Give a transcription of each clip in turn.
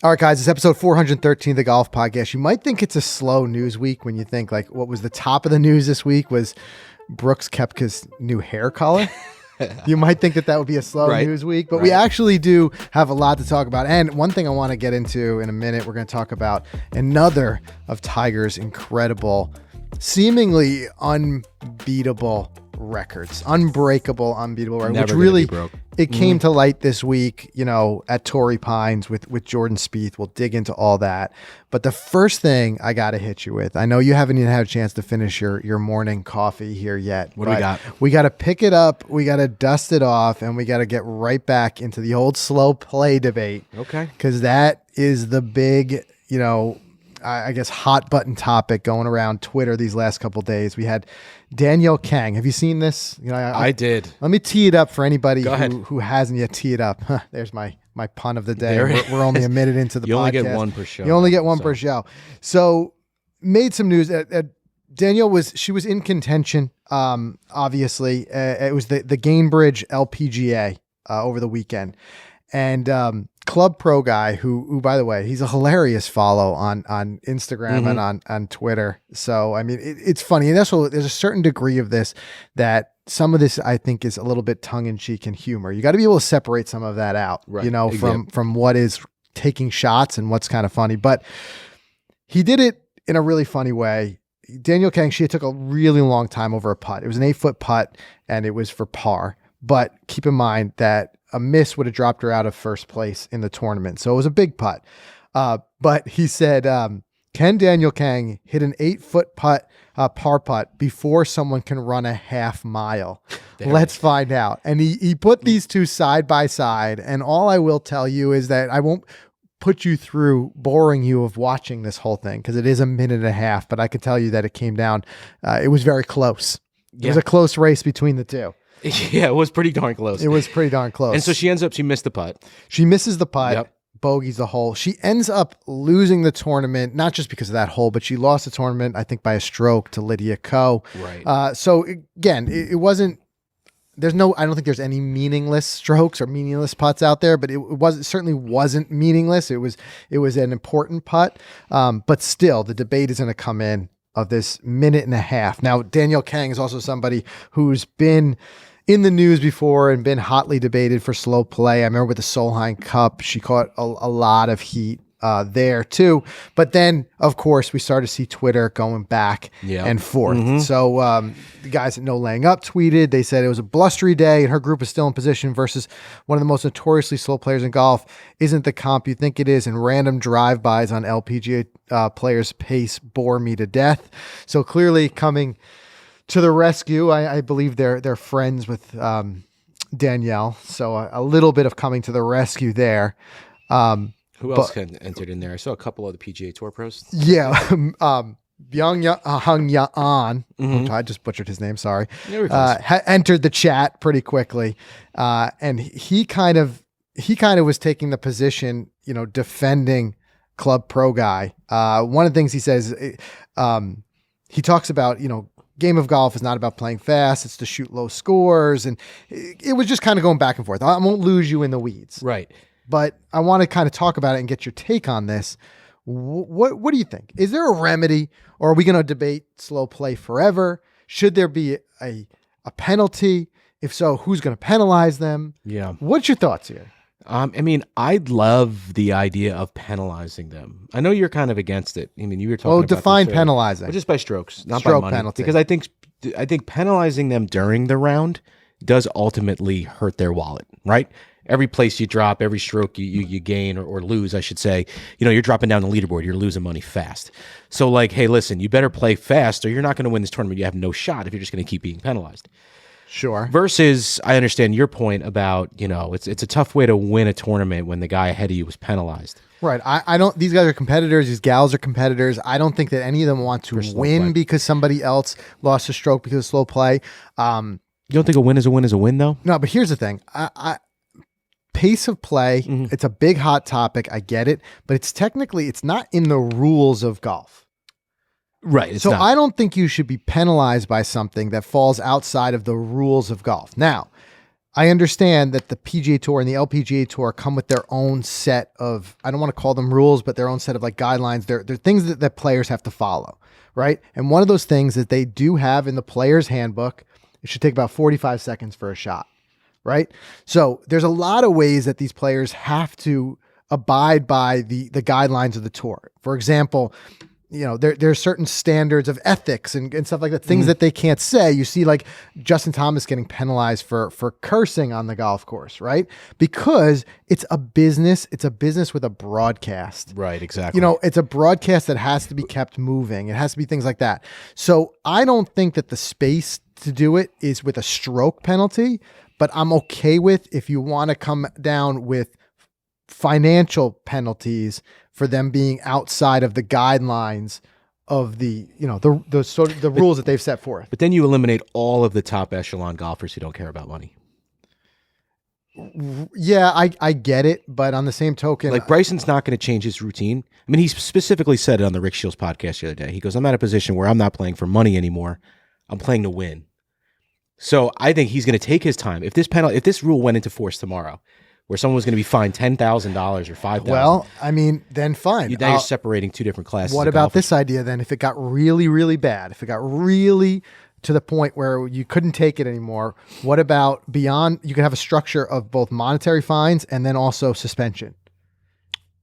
All right, guys, it's episode 413 of the Golf Podcast. You might think it's a slow news week when you think like what was the top of the news this week was Brooks Koepka's new hair color. You might think that would be a slow news week, but we actually do have a lot to talk about. And one thing I want to get into in a minute, we're going to talk about another of Tiger's incredible, seemingly unbeatable records, unbreakable, unbeatable records, which really it came to light this week, you know, at Torrey Pines with Jordan Spieth. We'll dig into all that. But the first thing I got to hit you with, I know you haven't even had a chance to finish your morning coffee here yet. What do we got? We got to pick it up. We got to dust it off, and we got to get right back into the old slow play debate. Okay. Because that is the big, you know, I guess hot button topic going around Twitter these last couple of days. We had Danielle Kang. Have you seen this? You know, I did. Let me tee it up for anybody who hasn't yet teed it up. There's my pun of the day. We're only a minute into the podcast. You only get one per show. You only get one per show. So made some news. Danielle was in contention. Obviously, it was the Gainbridge LPGA over the weekend, and Club Pro guy who by the way, he's a hilarious follow on Instagram and on Twitter. So I mean, it's funny, and that's what there's a certain degree of this that some of this I think is a little bit tongue in cheek and humor. You got to be able to separate some of that out, you know, from what is taking shots and what's kind of funny. But he did it in a really funny way. Danielle Kang, she took a really long time over a putt. It was an 8-foot putt, and it was for par. But keep in mind that a miss would have dropped her out of first place in the tournament. So it was a big putt. But he said, can Danielle Kang hit an 8-foot putt, par putt before someone can run a half mile? Let's find out. And he put these two side by side. And all I will tell you is that I won't put you through boring you of watching this whole thing because it is a minute and a half. But I can tell you that it came down. It was very close. It was a close race between the two. Yeah, it was pretty darn close. It was pretty darn close. And so she missed the putt. She misses the putt, bogeys the hole. She ends up losing the tournament, not just because of that hole, but she lost the tournament, I think, by a stroke to Lydia Ko. Right. So again, it wasn't, I don't think there's any meaningless strokes or meaningless putts out there, but it certainly wasn't meaningless. It was an important putt. But still, the debate is going to come in of this minute and a half. Now, Danielle Kang is also somebody who's been in the news before and been hotly debated for slow play. I remember with the Solheim Cup, she caught a lot of heat there too. But then, of course, we started to see Twitter going back and forth. So the guys at No Laying Up tweeted. They said it was a blustery day and her group is still in position versus one of the most notoriously slow players in golf. Isn't the comp you think it is? And random drive-bys on LPGA players' pace bore me to death. So clearly coming to the rescue. I believe they're friends with Danielle. So a little bit of coming to the rescue there. Who else entered in there? I saw a couple of the PGA Tour pros. Yeah. Hung Ya-an, I just butchered his name, sorry, entered the chat pretty quickly. And he kind of was taking the position, you know, defending Club Pro guy. One of the things he says, he talks about, you know, game of golf is not about playing fast. It's to shoot low scores. And it was just kind of going back and forth. I won't lose you in the weeds. Right. But I want to kind of talk about it and get your take on this. What do you think? Is there a remedy, or are we going to debate slow play forever? Should there be a penalty? If so, who's going to penalize them? Yeah. What's your thoughts here? I mean, I'd love the idea of penalizing them. I know you're kind of against it. I mean, you were talking about define penalizing. Well, just by strokes, not Stroke by money. penalty. Because I think penalizing them during the round does ultimately hurt their wallet, right? Every place you drop, every stroke you gain or lose, I should say, you know, you're dropping down the leaderboard. You're losing money fast. So like, hey, listen, you better play fast or you're not going to win this tournament. You have no shot if you're just going to keep being penalized. Sure. Versus, I understand your point about, you know, it's a tough way to win a tournament when the guy ahead of you was penalized. Right. I don't, these guys are competitors. These gals are competitors. I don't think that any of them want to win because somebody else lost a stroke because of slow play. You don't think a win is a win is a win though? No, but here's the thing. Pace of play, it's a big hot topic. I get it, but it's not in the rules of golf. Right. So I don't think you should be penalized by something that falls outside of the rules of golf. Now, I understand that the PGA Tour and the LPGA Tour come with their own set of, I don't want to call them rules, but their own set of like guidelines. They're things that players have to follow, right? And one of those things that they do have in the player's handbook, it should take about 45 seconds for a shot, right? So there's a lot of ways that these players have to abide by the guidelines of the tour. For example, you know, there are certain standards of ethics and stuff like that, things that they can't say. You see like Justin Thomas getting penalized for cursing on the golf course, right? Because it's a business with a broadcast. Right, exactly. You know, it's a broadcast that has to be kept moving. It has to be things like that. So I don't think that the space to do it is with a stroke penalty, but I'm okay with if you want to come down with financial penalties for them being outside of the guidelines of the, you know, the sort of the rules that they've set forth. But then you eliminate all of the top echelon golfers who don't care about money. Yeah, I get it, but on the same token, like Bryson's not going to change his routine. I mean, he specifically said it on the Rick Shields podcast the other day. He goes, I'm at a position where I'm not playing for money anymore. I'm playing to win. So I think he's going to take his time. If this rule went into force tomorrow, where someone was going to be fined $10,000 or $5,000. Well, I mean, then fine. Now you're separating two different classes. What about this idea then? If it got really, really bad, if it got really to the point where you couldn't take it anymore, what about beyond? You could have a structure of both monetary fines and then also suspension.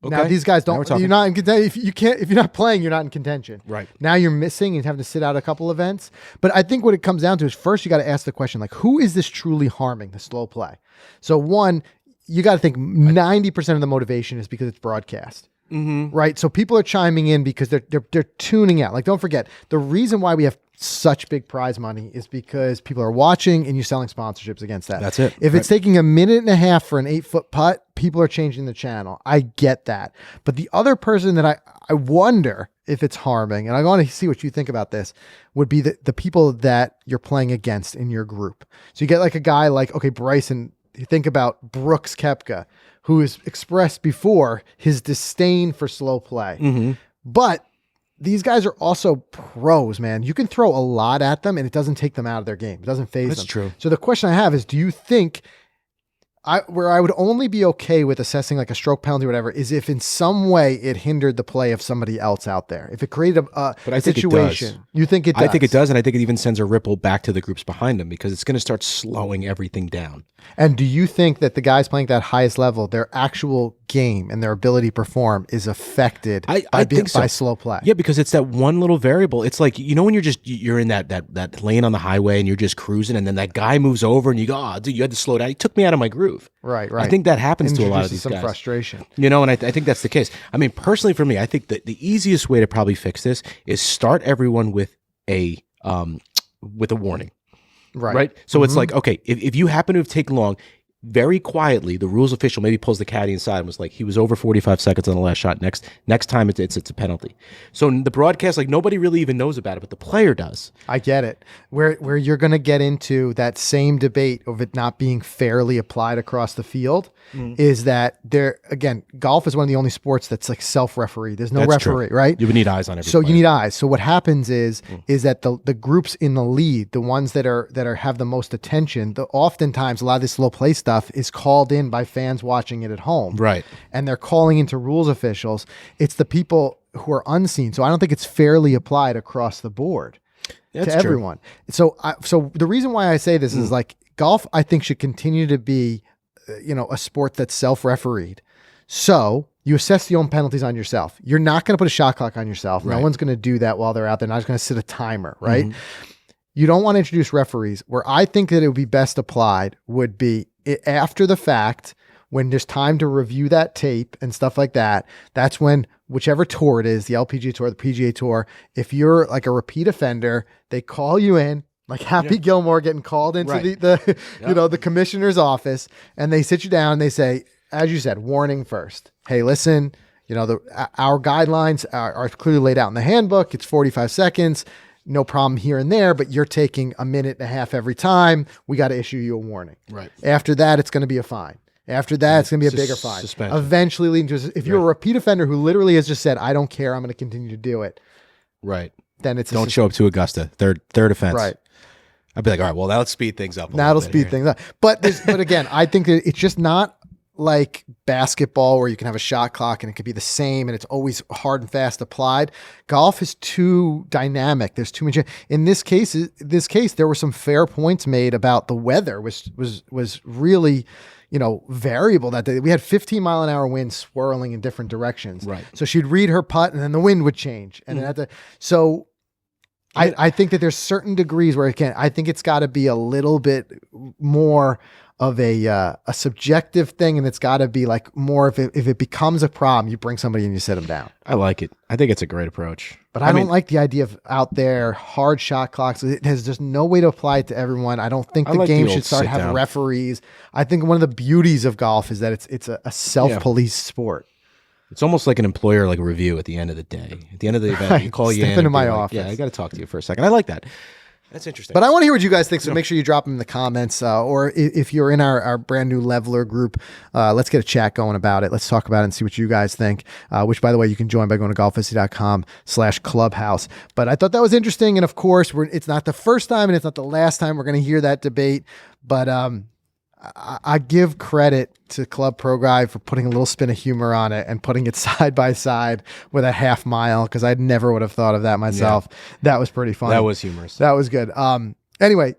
Okay. Now these guys don't. You're not in contention. If you're not playing, you're not in contention. Right. Now you're missing and having to sit out a couple events. But I think what it comes down to is first you got to ask the question, like, who is this truly harming? The slow play. So one, you got to think 90% of the motivation is because it's broadcast, right? So people are chiming in because they're tuning out. Like, don't forget, the reason why we have such big prize money is because people are watching and you're selling sponsorships against that. That's it. If it's taking a minute and a half for an 8-foot putt, people are changing the channel. I get that. But the other person that I wonder if it's harming, and I want to see what you think about this, would be the people that you're playing against in your group. So you get like a guy like, okay, Bryson. You think about Brooks Koepka, who has expressed before his disdain for slow play. But these guys are also pros, man. You can throw a lot at them and it doesn't take them out of their game. It doesn't phase them. That's true. So the question I have is, do you think where I would only be okay with assessing like a stroke penalty or whatever is if in some way it hindered the play of somebody else out there. If it created a situation. You think it does? I think it does, and I think it even sends a ripple back to the groups behind them because it's going to start slowing everything down. And do you think that the guys playing at that highest level, their actual game and their ability to perform is affected by slow play? Yeah, because it's that one little variable. It's like, you know, when you're in that lane on the highway and you're just cruising and then that guy moves over and you go, oh, dude, you had to slow down. He took me out of my groove. Right. I think that happens to a lot of these guys. Frustration. You know, and I think that's the case. I mean, personally for me, I think that the easiest way to probably fix this is start everyone with a warning. Right. So it's like, okay, if you happen to have taken long, very quietly, the rules official maybe pulls the caddy inside and was like, he was over 45 seconds on the last shot. Next time it's a penalty. So the broadcast, like nobody really even knows about it, but the player does. I get it. Where you're going to get into that same debate of it not being fairly applied across the field is that golf is one of the only sports that's like self-referee. There's no referee, right? You would need eyes on every So player. you need eyes. So what happens is that the groups in the lead, the ones that have the most attention, oftentimes a lot of this slow play stuff is called in by fans watching it at home. Right. And they're calling into rules officials. It's the people who are unseen. So I don't think it's fairly applied across the board to everyone. So the reason why I say this is like golf, I think should continue to be, a sport that's self-refereed. So you assess your own penalties on yourself. You're not going to put a shot clock on yourself. Right. No one's going to do that while they're out there. Not just going to set a timer, right? You don't want to introduce referees. Where I think that it would be best applied would be after the fact, when there's time to review that tape and stuff like that. That's when whichever tour it is, the LPGA Tour, the PGA Tour, if you're like a repeat offender, they call you in, like Happy Gilmore getting called into the commissioner's office, and they sit you down and they say, as you said, warning first. Hey, listen, our guidelines are clearly laid out in the handbook. It's 45 seconds. No problem here and there, but you're taking a minute and a half every time. We got to issue you a warning. Right. After that, it's going to be a fine. After that, it's going to be a bigger fine. Suspension. Eventually leading to, if you're a repeat offender who literally has just said, I don't care, I'm going to continue to do it. Right. Then it's don't show up to Augusta. Third offense. Right. I'd be like, all right, well, now let's speed things up. Now it'll speed things up. But again, I think that it's just not like basketball where you can have a shot clock and it could be the same and it's always hard and fast applied. Golf is too dynamic. There's too much. In this case, there were some fair points made about the weather, which was really, variable that day. We had 15-mile-an-hour winds swirling in different directions. Right. So she'd read her putt and then the wind would change. And then I think that there's certain degrees where I think it's got to be a little bit more of a subjective thing, and it's got to be like more if it becomes a problem, you bring somebody and you sit them down. I like it. I think it's a great approach. But I don't like the idea of out there hard shot clocks. There's just no way to apply it to everyone. I don't think the game should start having referees. I think one of the beauties of golf is that it's a self-police sport. It's almost like an employer review at the end of the day. At the end of the event, you call you in. Step into my office. Yeah, I got to talk to you for a second. I like that. That's interesting. But I want to hear what you guys think, so make sure you drop them in the comments. Or if you're in our brand new Leveler group, let's get a chat going about it. Let's talk about it and see what you guys think, which, by the way, you can join by going to golficity.com/clubhouse. But I thought that was interesting. And, of course, it's not the first time and it's not the last time we're going to hear that debate. But I give credit to Club Pro Guy for putting a little spin of humor on it and putting it side by side with a half mile, because I never would have thought of that myself. Yeah. That was pretty funny. That was humorous. That was good. Anyway,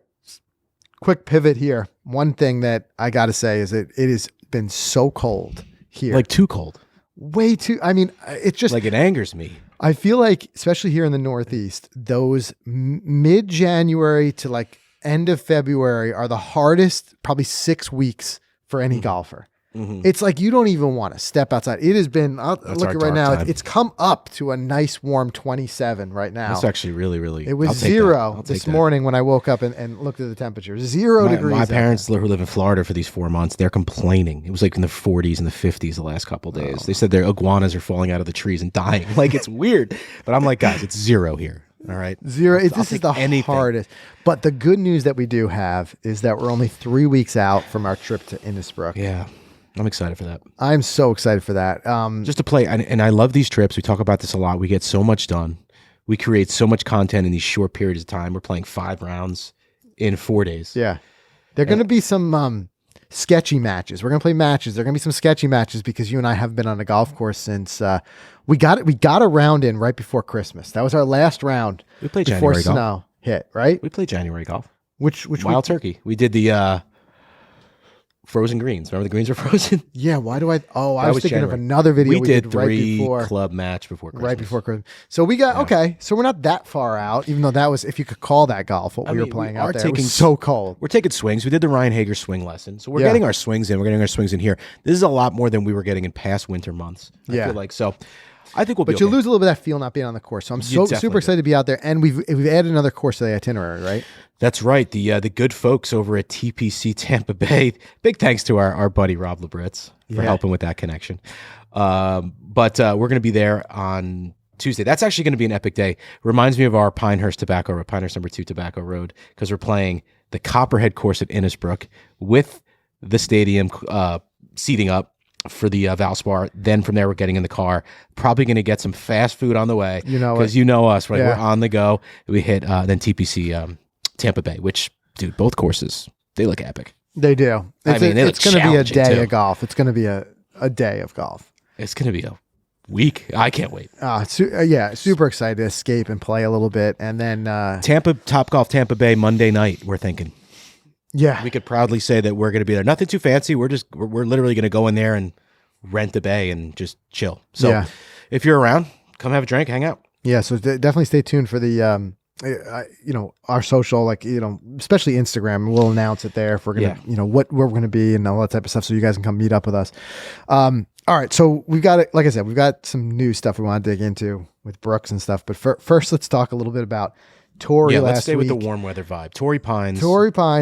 quick pivot here. One thing that I got to say is it has been so cold here. Like too cold. Way too. I mean, it's just it angers me. I feel like, especially here in the Northeast, those mid-January to end of February are the hardest, probably 6 weeks for any golfer. Mm-hmm. It's like you don't even want to step outside. It has been, look at right now, it's come up to a nice warm 27 right now. That's actually really, really. It was 0 this morning when I woke up and looked at the temperature. 0 degrees. My parents who live in Florida for these 4 months, they're complaining. It was in the 40s and the 50s the last couple of days. They said their iguanas are falling out of the trees and dying. It's weird. But I'm like, guys, it's 0 here. All right. 0. This is the hardest. But the good news that we do have is that we're only 3 weeks out from our trip to Innisbrook. Yeah. I'm excited for that. I'm so excited for that. Just to play. And I love these trips. We talk about this a lot. We get so much done. We create so much content in these short periods of time. We're playing 5 rounds in 4 days. Yeah. There are going to be some sketchy matches. We're going to play matches. There are going to be some sketchy matches because you and I haven't been on a golf course since we got a round in right before Christmas. That was our last round. We played before January snow golf. Hit, right? We played January golf. Which Wild Turkey. We did the frozen greens. Remember the greens were frozen? Yeah. Why do I? Oh, I was thinking of another video we did right before club match before Christmas. Right before Christmas. So we got okay. So we're not that far out, even though that was, if you could call that golf, we were playing out there. It was so cold. We're taking swings. We did the Ryan Hager swing lesson, so we're getting our swings in. We're getting our swings in here. This is a lot more than we were getting in past winter months. I feel like so. I think we'll be. But you lose a little bit of that feel not being on the course. So I'm super excited to be out there, and we've added another course to the itinerary, right? That's right. The good folks over at TPC Tampa Bay. Big thanks to our buddy Rob Labritz for helping with that connection. But we're going to be there on Tuesday. That's actually going to be an epic day. Reminds me of our Pinehurst number 2 Tobacco Road, because we're playing the Copperhead course at Innisbrook with the stadium seating up for the Valspar. Then from there, we're getting in the car. Probably going to get some fast food on the way. Because you know us, right? Yeah. We're on the go. We hit then TPC Tampa Bay, which, dude, both courses, they look epic. They do. It's going to be a day of golf. It's going to be a day of golf. It's going to be a week. I can't wait. Super excited to escape and play a little bit. And then Topgolf Tampa Bay Monday night, we're thinking. Yeah. We could proudly say that we're going to be there. Nothing too fancy. We're literally going to go in there and rent the bay and just chill. So if you're around, come have a drink, hang out. Yeah. So definitely stay tuned for the, our social, especially Instagram. We'll announce it there if we're going to, where we're going to be and all that type of stuff. So you guys can come meet up with us. All right. So we've got it. Like I said, we've got some new stuff we want to dig into with Brooks and stuff. But first, let's talk a little bit about Torrey last week. Let's stay with the warm weather vibe. Torrey Pines. Of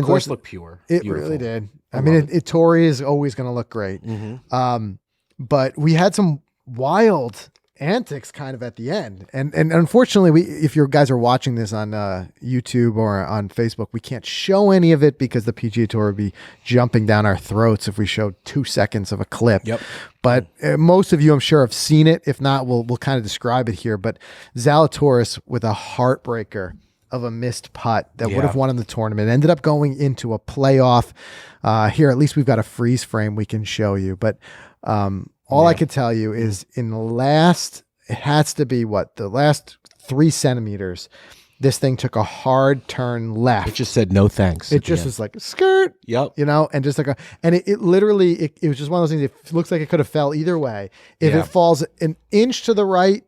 course, looked pure. It beautiful. Really did. I mean, Torrey is always going to look great. Mm-hmm. But we had some wild antics kind of at the end. And unfortunately, if you guys are watching this on YouTube or on Facebook, we can't show any of it because the PGA Tour would be jumping down our throats if we showed 2 seconds of a clip. Yep. But most of you, I'm sure, have seen it. If not, we'll kind of describe it here. But Zalatoris with a heartbreaker of a missed putt that would have won him the tournament. Ended up going into a playoff. Here, at least we've got a freeze frame we can show you. But all I could tell you is in the last, it has to be the last 3 centimeters, this thing took a hard turn left. It just said no thanks. It just was like skirt. Yep. And just like it literally, it was just one of those things. It looks like it could have fell either way. If it falls an inch to the right,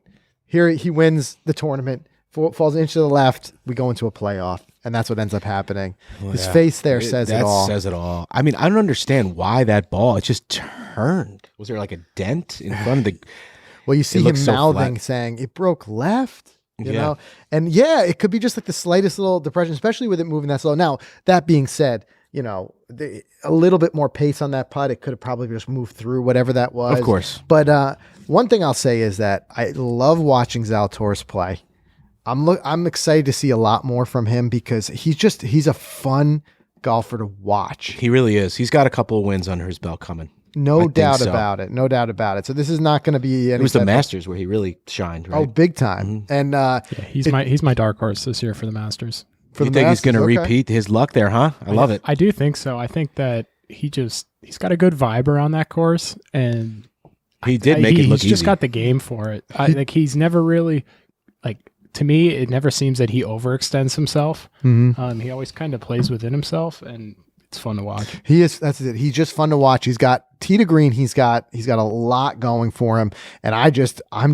here he wins the tournament. Falls an inch to the left, we go into a playoff, and that's what ends up happening. His face there says it all. Says it all. I mean, I don't understand why that ball, it just turned. Was there like a dent in front of the... Well, you see him mouthing, saying, it broke left. You know, and it could be just like the slightest little depression, especially with it moving that slow. Now, that being said, a little bit more pace on that putt, it could have probably just moved through whatever that was. Of course. But one thing I'll say is that I love watching Zalatoris play. I'm excited to see a lot more from him because he's a fun golfer to watch. He really is. He's got a couple of wins under his belt coming. No doubt about it. No doubt about it. So this is not going to be any. It was the Masters where he really shined, right? Oh, big time. And he's my dark horse this year for the Masters. You think he's going to repeat his luck there, huh? I love it. I do think so. I think that he's got a good vibe around that course, and he did make it look easy. He's just got the game for it. He's never really to me, it never seems that he overextends himself. Mm-hmm. He always kind of plays within himself, and it's fun to watch. He is. That's it. He's just fun to watch. He's got tee to green. He's got a lot going for him, and I'm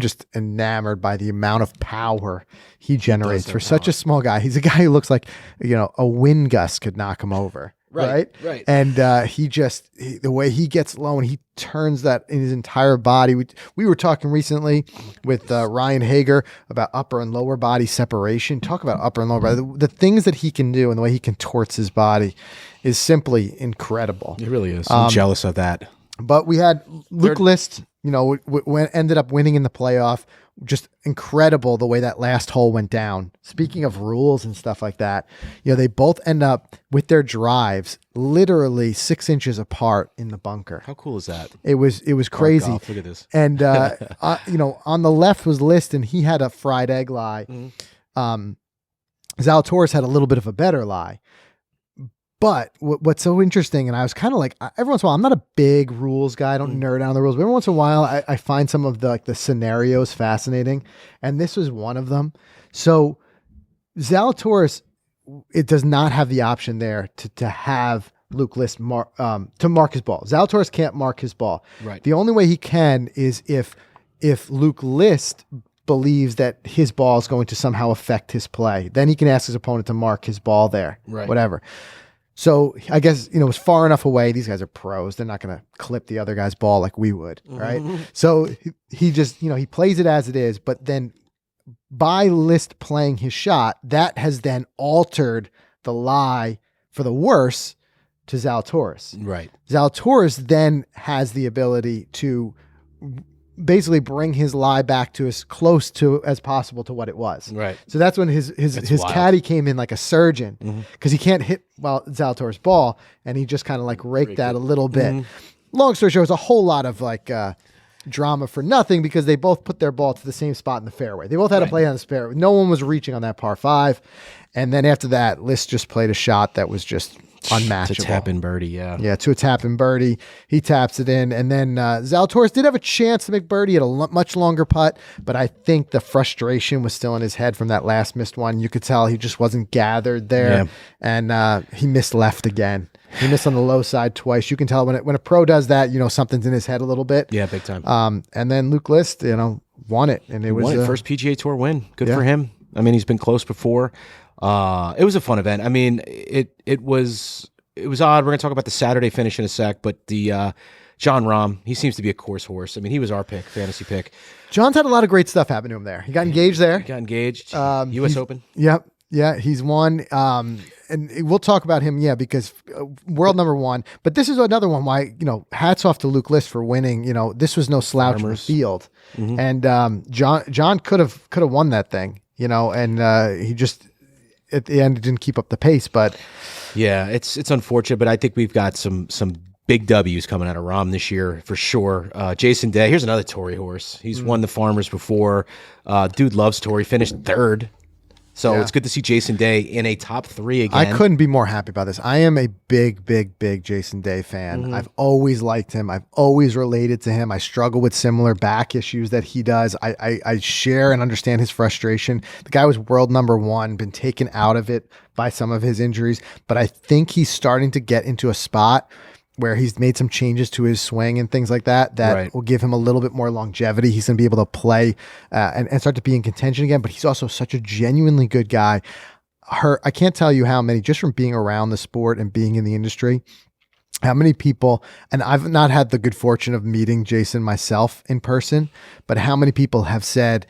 just enamored by the amount of power he generates for such a small guy. He's a guy who looks like a wind gust could knock him over. Right. And the way he gets low and he turns that in his entire body. We were talking recently with Ryan Hager about upper and lower body separation. Talk about upper and lower body. The things that he can do and the way he contorts his body is simply incredible. It really is. I'm jealous of that. But we had Luke List, ended up winning in the playoff. Just incredible the way that last hole went down. Speaking of rules and stuff like that, they both end up with their drives literally 6 inches apart in the bunker. How cool is that? It was crazy. Look at this. And on the left was List, and he had a fried egg lie. Mm-hmm. Zalatoris had a little bit of a better lie. But what's so interesting, and I was kind of like, every once in a while, I'm not a big rules guy. I don't nerd out on the rules. But every once in a while, I find some of the scenarios fascinating. And this was one of them. So Zalatoris, it does not have the option there to have Luke List to mark his ball. Zalatoris can't mark his ball. Right. The only way he can is if Luke List believes that his ball is going to somehow affect his play. Then he can ask his opponent to mark his ball there. Right. Whatever. So I guess, it was far enough away. These guys are pros. They're not going to clip the other guy's ball like we would, right? Mm-hmm. So he just, he plays it as it is. But then by List playing his shot, that has then altered the lie for the worse to Zalatoris. Right. Zalatoris then has the ability to basically bring his lie back to as close to as possible to what it was. Right. So that's when his caddy came in like a surgeon because he can't hit Zalatoris' ball, and he just kind of like raked that a little bit. Mm-hmm. Long story short, it was a whole lot of drama for nothing because they both put their ball to the same spot in the fairway. They both had to play on the fairway. No one was reaching on that par 5. And then after that, List just played a shot that was just unmatchable. To tap in birdie, yeah. Yeah, to a tap in birdie. He taps it in. And then Zalatoris did have a chance to make birdie at a much longer putt, but I think the frustration was still in his head from that last missed one. You could tell he just wasn't gathered there. Yeah. And he missed left again. He missed on the low side twice. You can tell when a pro does that, something's in his head a little bit. Yeah, big time. And then Luke List, won it. And it was first PGA Tour win. Good for him. I mean, he's been close before. It was a fun event. I mean, it was odd. We're going to talk about the Saturday finish in a sec, but the John Rahm, he seems to be a course horse. I mean, he was our fantasy pick. John's had a lot of great stuff happen to him there. He got engaged there. U.S. Open. Yep. Yeah, he's won. And we'll talk about him, because world number 1. But this is another one why, hats off to Luke List for winning. This was no slouch in the field. Mm-hmm. And John could have won that thing, and he just at the end didn't keep up the pace. But yeah, it's unfortunate, but I think we've got some big W's coming out of Rahm this year for sure. Jason Day, here's another Torrey horse. He's won the Farmers before. Dude loves Torrey. Finished 3rd So Yeah. it's good to see Jason Day in a top 3 again. I couldn't be more happy about this. I am a big Jason Day fan. I've always liked him. I've always related to him. I struggle with similar back issues that he does. I share and understand his frustration. The guy was world number 1, been taken out of it by some of his injuries, but I think he's starting to get into a spot where he's made some changes to his swing and things like that Right. will give him a little bit more longevity. He's going to be able to play and start to be in contention again, but he's also such a genuinely good guy. I can't tell you how many, just from being around the sport and being in the industry, how many people, and I've not had the good fortune of meeting Jason myself in person, but how many people have said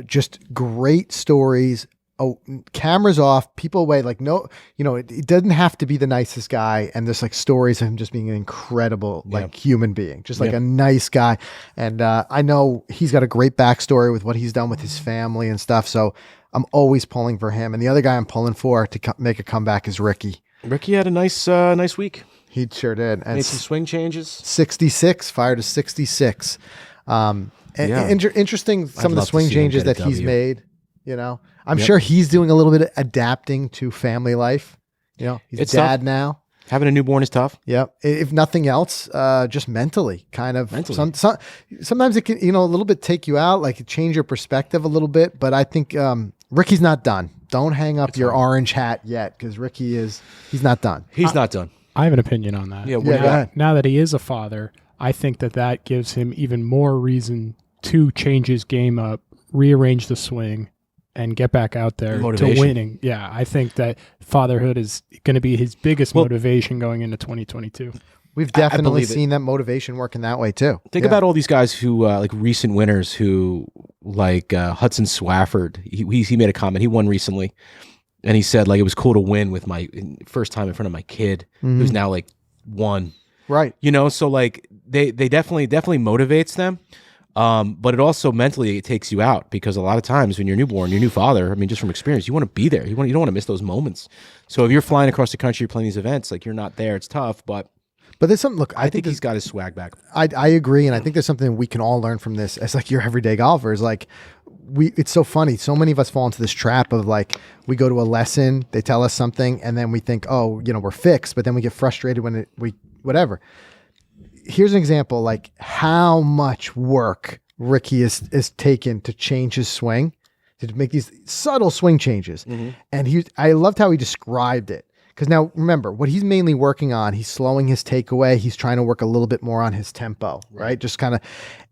just great stories. Oh, cameras off, people away. Like, no, it doesn't have to be the nicest guy. And there's like stories of him just being an incredible, like human being, just like a nice guy. And I know he's got a great backstory with what he's done with his family and stuff. So I'm always pulling for him. And the other guy I'm pulling for to make a comeback is Ricky. Ricky had a nice week. He sure did. And Made some swing changes. 66, fired to 66. Interesting, some of the love to swing see him changes get a that he's W. made, I'm sure he's doing a little bit of adapting to family life. He's It's a dad tough. now. Having a newborn is tough. Yep. If nothing else, just mentally, kind of. Mentally. Sometimes it can, a little bit take you out, like change your perspective a little bit. But I think Ricky's not done. Don't hang up your orange hat yet, because he's not done. He's not done. I have an opinion on that. Yeah, Yeah, go ahead. Now that he is a father, I think that gives him even more reason to change his game up, rearrange the swing, and get back out there to Motivation. winning. Yeah, I think that fatherhood is going to be his biggest motivation going into 2022. We've definitely believe it. seen that motivation working that way too. Think about all these guys who, like recent winners who, like Hudson Swafford, he made a comment. He won recently. And he said, like, it was cool to win with my first time in front of my kid, who's now like 1. Right. So like they definitely motivates them. But it also mentally it takes you out, because a lot of times when you're newborn, your new father, I mean, just from experience, you want to be there. You don't want to miss those moments. So if you're flying across the country, playing these events, like you're not there, it's tough. But there's something. Look, I think he's got his swag back. I agree, and I think there's something we can all learn from this as like your everyday golfers. Like it's so funny. So many of us fall into this trap of like we go to a lesson, they tell us something, and then we think, oh, we're fixed, but then we get frustrated when whatever. Here's an example, like how much work Ricky is taken to change his swing, to make these subtle swing changes. And I loved how he described it. Because now remember, what he's mainly working on, he's slowing his takeaway. He's trying to work a little bit more on his tempo, right? Just kind of,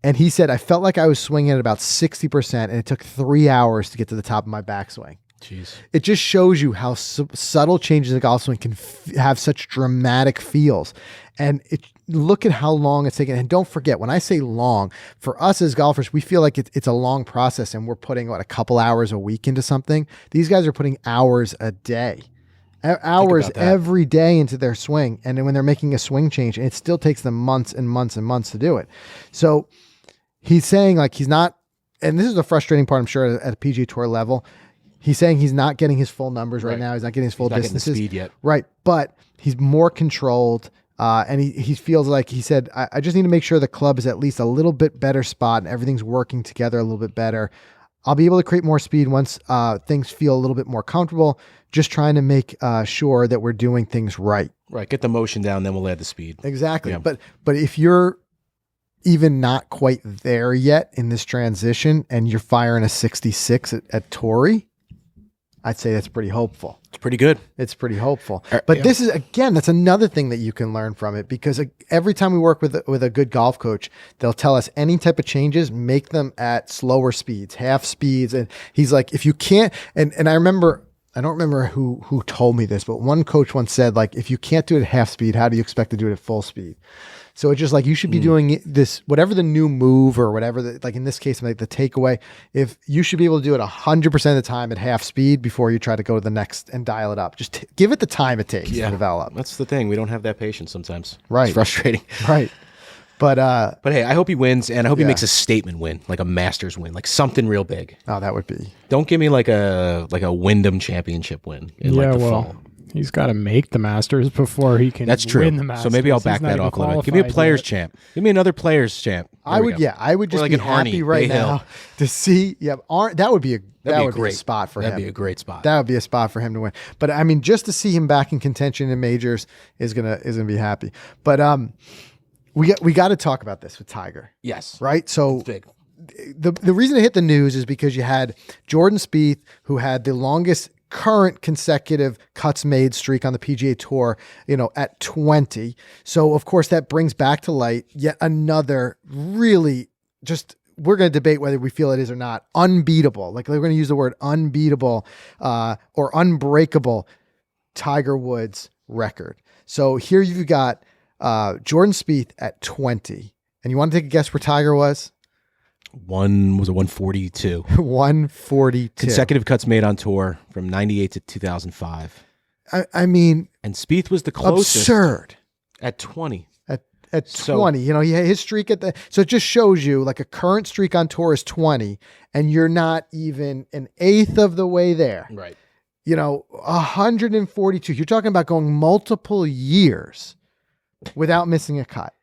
and he said, I felt like I was swinging at about 60%, and it took 3 hours to get to the top of my backswing. Jeez. It just shows you how subtle changes in the golf swing can have such dramatic feels. And look at how long it's taken. And don't forget, when I say long, for us as golfers, we feel like it's a long process, and we're putting a couple hours a week into something. These guys are putting hours a day. Hours every day into their swing, and then when they're making a swing change, and it still takes them months and months and months to do it. So he's saying like he's not, and this is the frustrating part, I'm sure, at a PGA Tour level. He's saying he's not getting his full numbers right now. He's not getting his full distances. Not getting the speed yet. Right, but he's more controlled, and he feels like, he said, I just need to make sure the club is at least a little bit better spot and everything's working together a little bit better. I'll be able to create more speed once things feel a little bit more comfortable. Just trying to make sure that we're doing things right. Right. Get the motion down, then we'll add the speed. Exactly. Yeah. But if you're even not quite there yet in this transition, and you're firing a 66 at Torrey, I'd say that's pretty hopeful. It's pretty good. It's pretty hopeful. But this is, again, that's another thing that you can learn from it, because every time we work with a good golf coach, they'll tell us any type of changes, make them at slower speeds, half speeds. And he's like, if you can't, and I don't remember who told me this, but one coach once said, like, if you can't do it at half speed, how do you expect to do it at full speed? So it's just like, you should be doing this, whatever the new move or whatever, like in this case, like the takeaway, if you should be able to do it 100% of the time at half speed before you try to go to the next and dial it up. Just give it the time it takes to develop. That's the thing. We don't have that patience sometimes. Right. It's frustrating. Right. But hey, I hope he wins, and I hope he makes a statement win, like a Masters win, like something real big. oh, that would be. Don't give me like a Wyndham Championship win in like the fall. He's got to make the Masters before he can That's true. win the Masters. So maybe I'll He's back not that even off a little bit. Give me a qualified players yet. champ. Give me another players champ. I would just like be an happy Arnie, right Bay Hill. now to see. Yeah, that would be a That'd be a spot for him. That'd be a great spot. That would be a spot for him to win. But I mean, just to see him back in contention in majors is gonna be happy. But we got to talk about this with Tiger, Yes. right? So It's big. the reason it hit the news is because you had Jordan Spieth, who had the longest current consecutive cuts made streak on the PGA Tour, at 20. So of course that brings back to light yet another really just. We're going to debate whether we feel it is or not unbeatable. Like we're going to use the word unbeatable or unbreakable Tiger Woods record. So here you've got Jordan Spieth at 20. And you want to take a guess where Tiger was? Was it 142? 142. Consecutive cuts made on tour from 98 to 2005. I mean, And Spieth was the closest absurd. at 20. At So- 20, he had his streak so it just shows you like a current streak on tour is 20 and you're not even an eighth of the way there. Right. 142. You're talking about going multiple years without missing a cut.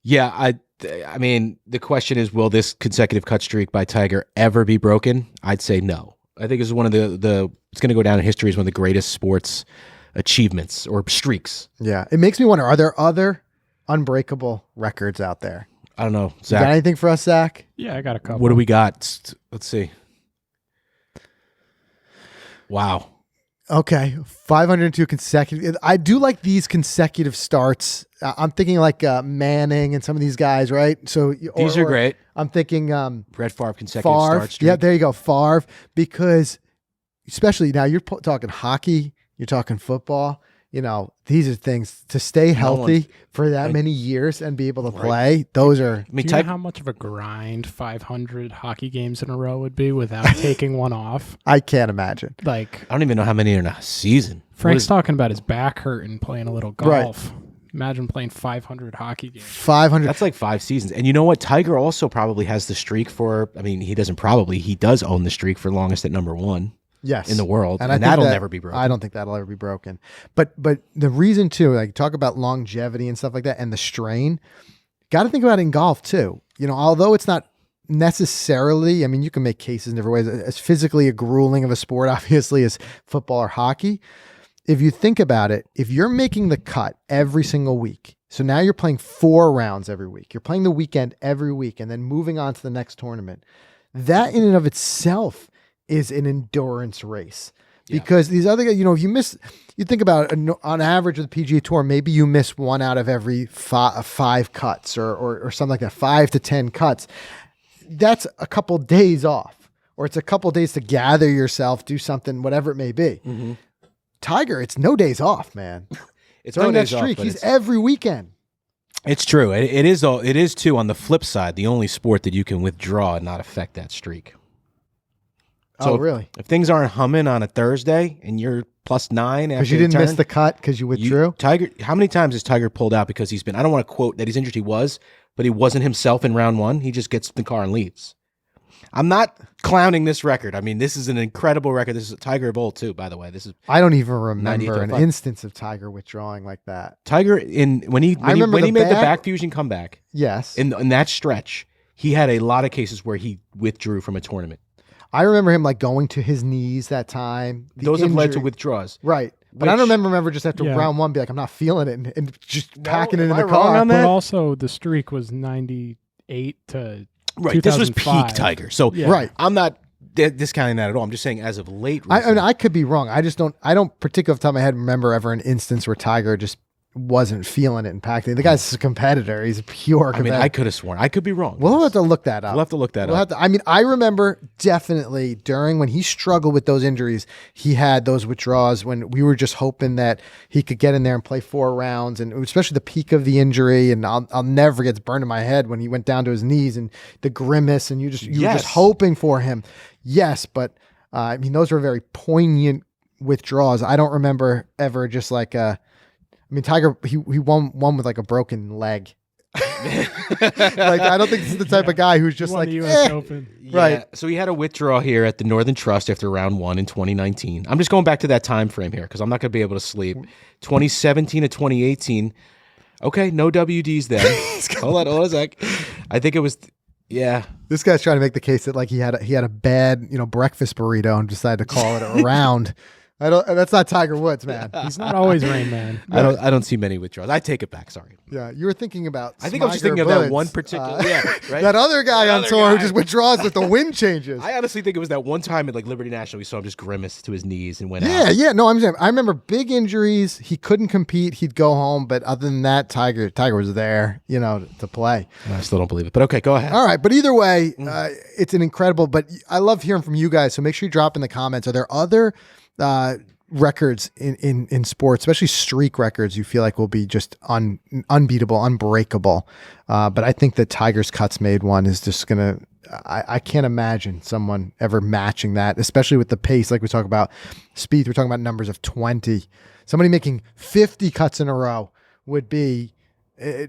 Yeah, I mean, the question is, will this consecutive cut streak by Tiger ever be broken? I'd say no. I think this is one of the it's going to go down in history as one of the greatest sports achievements or streaks. Yeah. It makes me wonder, are there other unbreakable records out there? I don't know. You got Zach, anything for us, Zach? Yeah, I got a couple. what do we got? Let's see. Wow. Okay. 502 consecutive. I do like these consecutive starts. I'm thinking like Manning and some of these guys, right? So These are great. I'm thinking Brett Favre consecutive Favre. start streak. Yeah, there you go. Favre, because especially now you're talking hockey, you're talking football. These are things to stay healthy for that many years and be able to play. Those are. I mean, Do you know how much of a grind 500 hockey games in a row would be without taking one off? I can't imagine. Like I don't even know how many are in a season. Frank's talking about his back hurting playing a little Right. golf. Imagine playing 500 hockey games. 500. That's like 5 seasons. And you know what? Tiger also probably has the streak he does own the streak for longest at number 1. Yes. In the world, and I think that'll never be broken. I don't think that'll ever be broken. But the reason too, like talk about longevity and stuff like that, and the strain. Got to think about it in golf too. Although it's not necessarily, I mean, you can make cases in different ways. As physically a grueling of a sport, obviously, as football or hockey. If you think about it, if you're making the cut every single week, so now you're playing 4 rounds every week. You're playing the weekend every week, and then moving on to the next tournament. That in and of itself is an endurance race, because these other guys, if you think about it, on average with the PGA Tour, maybe you miss 1 out of every 5 cuts or something like that, 5 to 10 cuts. That's a couple days off, or it's a couple days to gather yourself, do something, whatever it may be. Mm-hmm. Tiger, it's no days off, man. It's During no that days off, streak, but he's it's- every weekend. It's true. It is too. On the flip side, the only sport that you can withdraw and not affect that streak. Oh, really? If things aren't humming on a Thursday and you're +9 after Because you didn't miss the cut because you withdrew? Tiger, how many times has Tiger pulled out because he's been, I don't want to quote that he's injured, he was, but he wasn't himself in round 1. He just gets in the car and leaves. I'm not clowning this record. I mean, this is an incredible record. This is a Tiger of old too, by the way. This is I don't even remember an 98. instance of Tiger withdrawing like that. Tiger when he remember made the back- back fusion comeback Yes. in that stretch. He had a lot of cases where he withdrew from a tournament. I remember him like going to his knees that time. The Those have led to injury- withdrawals. Right. But I Which- don't remember just after Yeah. round 1 be like, I'm not feeling it and just packing it in am the I wrong car. on But that? also the streak was 98 to Right. This was peak 2005. Tiger. So Yeah. Right. I'm not discounting that at all. I'm just saying as of late. I recently- could be wrong. I don't particularly off the top of my head remember ever an instance where Tiger just wasn't feeling it and packing it. The guy's a competitor. He's a pure I mean, competitor. I could have sworn. I could be wrong. We'll have to look that up. We'll have to look that We'll up. have to, I mean, I remember definitely during when he struggled with those injuries, he had those withdrawals when we were just hoping that he could get in there and play 4 rounds, and especially the peak of the injury. And I'll never forget, it's burned in my head when he went down to his knees and the grimace, and you were just Yes. hoping for him. Yes, but I mean, those were very poignant withdrawals. I don't remember ever just like I mean, Tiger, he won with like a broken leg. Like, I don't think this is the type of guy who's just Won like, the US eh. Open. Right. So he had a withdrawal here at the Northern Trust after round 1 in 2019. I'm just going back to that time frame here because I'm not going to be able to sleep. 2017 to 2018. Okay, no WDs then. hold on a sec. I think it was, yeah. This guy's trying to make the case that like he had a bad, breakfast burrito and decided to call it a round. That's not Tiger Woods, man. He's not always Rain Man. I don't see many withdrawals. I take it back. Sorry. Yeah, you were thinking about. I think I was just Smiger thinking of that Woods, one particular. Right. That other guy That on other tour who guy. just withdraws if the wind changes. I honestly think it was that one time at like Liberty National we saw him just grimace to his knees and went out. Yeah. No, I'm saying I remember big injuries. He couldn't compete. He'd go home, but other than that, Tiger was there, to play. I still don't believe it, but okay, go ahead. All right, but either way, it's an incredible. But I love hearing from you guys. So make sure you drop in the comments. Are there other records in sports, especially streak records, you feel like will be just unbeatable, unbreakable? But I think that Tiger's cuts made one is just gonna. I can't imagine someone ever matching that, especially with the pace. Like we talk about Spieth, we're talking about numbers of 20. Somebody making 50 cuts in a row would be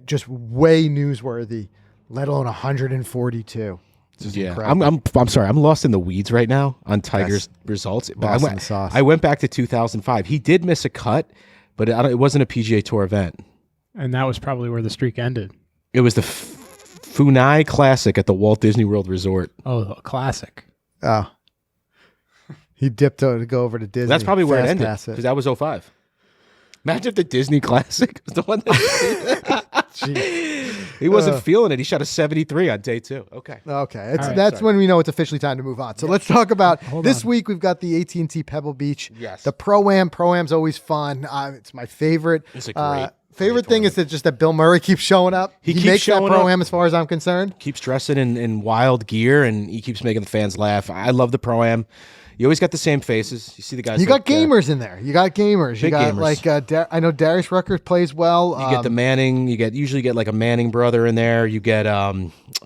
just way newsworthy, let alone 142. Yeah, I'm sorry. I'm lost in the weeds right now on Tiger's results. But I went back to 2005. He did miss a cut, but it wasn't a PGA Tour event. And that was probably where the streak ended. It was the Funai Classic at the Walt Disney World Resort. Oh, a classic. Oh. He dipped to go over to Disney. That's probably where it ended, pass because that was 05. Imagine if the Disney Classic was the one that he wasn't feeling it. He shot a 73 on day 2. Okay. That's when we know it's officially time to move on. So let's talk about this week. We've got the AT&T Pebble Beach. Yes. The Pro-Am. Pro-Am's always fun. It's my favorite. It's a great favorite thing is that Bill Murray keeps showing up. He keeps makes that showing Pro-Am up. as far as I'm concerned. Keeps dressing in wild gear, and he keeps making the fans laugh. I love the Pro-Am. You always got the same faces. You see the guys. You got gamers in there. You got gamers. You got gamers. I know Darius Rucker plays well. You get the Manning. You usually get like a Manning brother in there. You get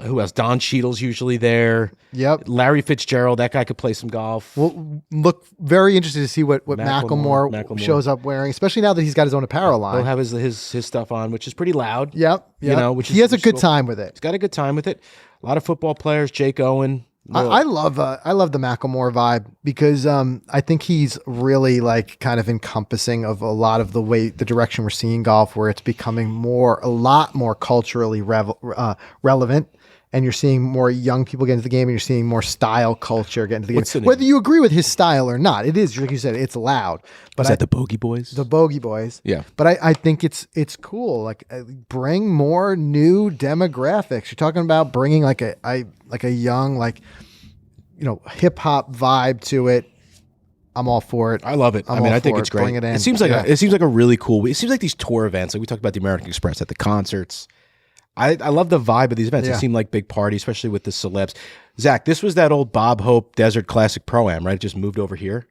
who else? Don Cheadle's usually there. Yep. Larry Fitzgerald. That guy could play some golf. We'll look very interested to see what Macklemore shows up wearing, especially now that he's got his own apparel line. He'll have his stuff on, which is pretty loud. Yep. He has a good time with it. He's got a good time with it. A lot of football players. Jake Owen. I love the Macklemore vibe because I think he's really like kind of encompassing of a lot of the direction we're seeing golf, where it's becoming a lot more culturally relevant, and you're seeing more young people get into the game, and you're seeing more style culture get into the game. Whether you agree with his style or not, it is, like you said, it's loud. But is that the Bogey Boys? The Bogey Boys. Yeah. But I think it's cool. Like bring more new demographics. You're talking about bringing like a young hip hop vibe to it. I'm all for it. I love it. I think it's great. Bring it in. It seems like a really cool. It seems like these tour events, like we talked about the American Express at the concerts. I love the vibe of these events. They seem like big parties, especially with the celebs. Zach, this was that old Bob Hope Desert Classic Pro-Am, right? It just moved over here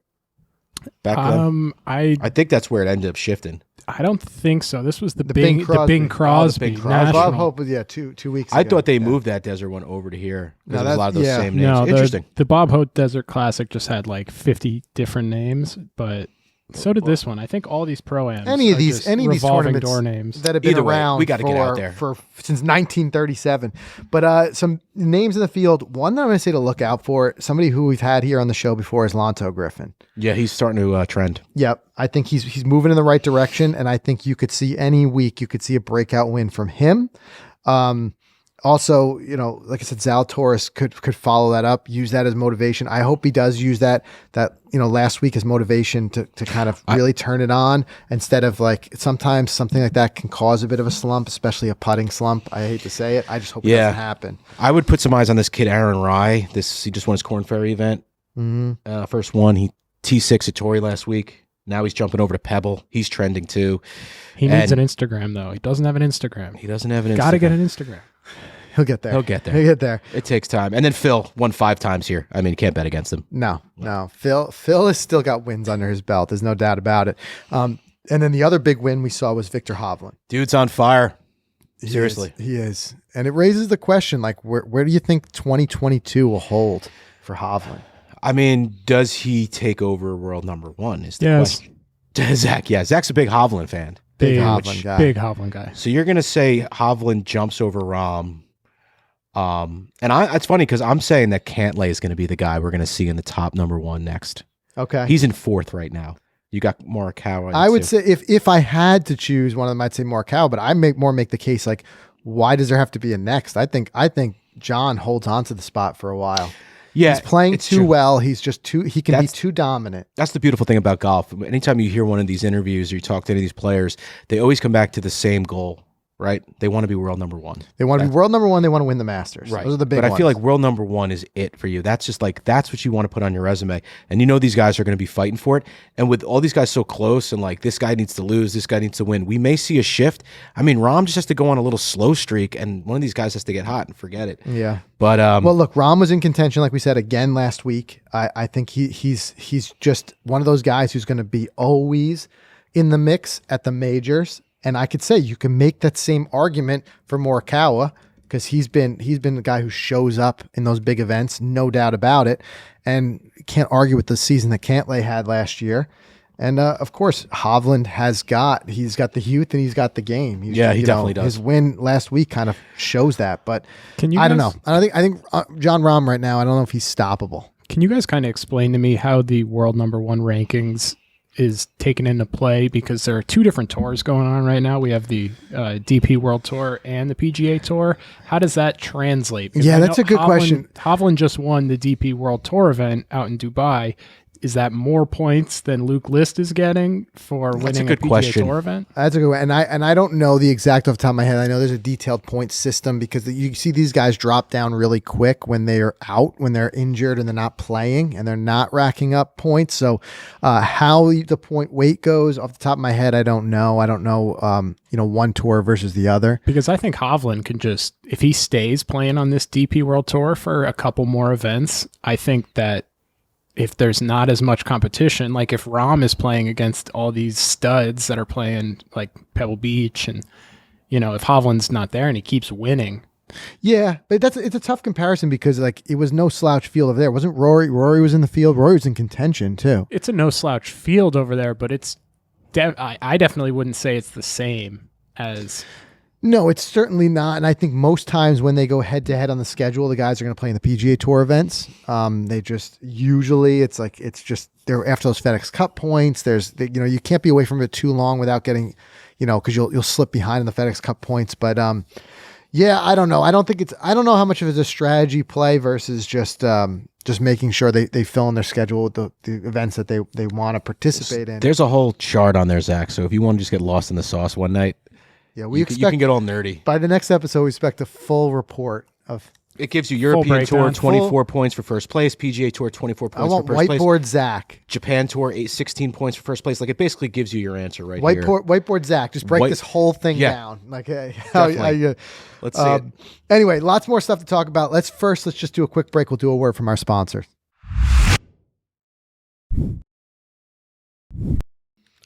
back then. I think that's where it ended up shifting. I don't think so. This was the Bing Crosby. Bob Hope was 2 weeks ago. I thought they moved that desert one over to here because a lot of those same names. No, interesting. The Bob Hope Desert Classic just had like 50 different names, but so did this one. I think all these Pro-Ams, any of these tournaments door names that have been around we got to get out there since 1937. But some names in the field. One that I'm going to say to look out for, somebody who we've had here on the show before, is Lanto Griffin. Yeah, he's starting to trend. Yep, I think he's moving in the right direction, and I think you could see any week a breakout win from him. Also, like I said, Zalatoris could follow that up, use that as motivation. I hope he does use that last week as motivation to kind of really turn it on, instead of like sometimes something like that can cause a bit of a slump, especially a putting slump. I hate to say it. I just hope it doesn't happen. I would put some eyes on this kid, Aaron Rye. He just won his Corn Ferry event. Mm-hmm. First one, he T6 at Torrey last week. Now he's jumping over to Pebble. He's trending too. He needs an Instagram though. He doesn't have an Instagram. Got to get an Instagram. He'll get there. It takes time. And then Phil won 5 times here. I mean, you can't bet against him. No. Phil has still got wins under his belt. There's no doubt about it. And then the other big win we saw was Victor Hovland. Dude's on fire. Seriously. He is. And it raises the question, like, where do you think 2022 will hold for Hovland? I mean, does he take over world number 1 is the question. Zach, Zach's a big Hovland fan. Big Hovland guy. Big Hovland guy. So you're going to say Hovland jumps over Rahm. It's funny because I'm saying that Cantlay is going to be the guy we're going to see in the top number 1 next. Okay. He's in 4th right now. You got Morikawa. I would say if I had to choose one of them, I'd say Morikawa, but I make the case like, why does there have to be a next? I think John holds on to the spot for a while. Yeah, he's playing too true. well. He's just he can be too dominant. That's the beautiful thing about golf. Anytime you hear one of these interviews or you talk to any of these players, they always come back to the same goal, right? They want to be world number 1. They want to be world number 1. They want to win the Masters. Right. Those are the big ones. But I feel like world number 1 is it for you. That's just like, that's what you want to put on your resume. And you know these guys are going to be fighting for it. And with all these guys so close and like this guy needs to lose, this guy needs to win, we may see a shift. I mean, Rahm just has to go on a little slow streak and one of these guys has to get hot and forget it. Yeah. But well, look, Rahm was in contention, like we said, again last week. I think he's just one of those guys who's going to be always in the mix at the majors. And I could say you can make that same argument for Morikawa because he's been the guy who shows up in those big events, no doubt about it. And can't argue with the season that Cantlay had last year. And of course, Hovland he's got the youth and he's got the game. He definitely does. His win last week kind of shows that. But I don't know. I think John Rahm right now, I don't know if he's stoppable. Can you guys kind of explain to me how the world number 1 rankings is taken into play? Because there are 2 different tours going on right now. We have the DP World Tour and the PGA Tour. How does that translate? Because yeah, that's a good question. Hovland just won the DP World Tour event out in Dubai. Is that more points than Luke List is getting for winning a PGA Tour event? That's a good one. And I don't know the exact off the top of my head. I know there's a detailed point system because you see these guys drop down really quick when they're out, when they're injured and they're not playing and they're not racking up points. So how the point weight goes off the top of my head, I don't know. I don't know, one tour versus the other. Because I think Hovland can just, if he stays playing on this DP World Tour for a couple more events, I think that if there's not as much competition, like if Rahm is playing against all these studs that are playing like Pebble Beach and, if Hovland's not there and he keeps winning. Yeah, but it's a tough comparison because like it was no slouch field over there. It wasn't Rory. Rory was in the field. Rory was in contention too. It's a no slouch field over there, but it's I definitely wouldn't say it's the same as... No, it's certainly not. And I think most times when they go head to head on the schedule, the guys are going to play in the PGA Tour events. They just usually it's just they're after those FedEx Cup points. You can't be away from it too long without getting, because you'll slip behind in the FedEx Cup points. But yeah, I don't know. I don't know how much of it is a strategy play versus just making sure they fill in their schedule with the events that they want to participate in. There's a whole chart on there, Zach. So if you want to just get lost in the sauce one night. Yeah, you can get all nerdy. By the next episode, we expect a full report of. It gives you European Tour 24 points for first place, PGA Tour 24 points for first place. I want whiteboard Zach. Japan Tour 16 points for first place. Like it basically gives you your answer right here. here. Whiteboard Zach. Just break this whole thing down. Like, let's see it. Anyway, lots more stuff to talk about. Let's just do a quick break. We'll do a word from our sponsors.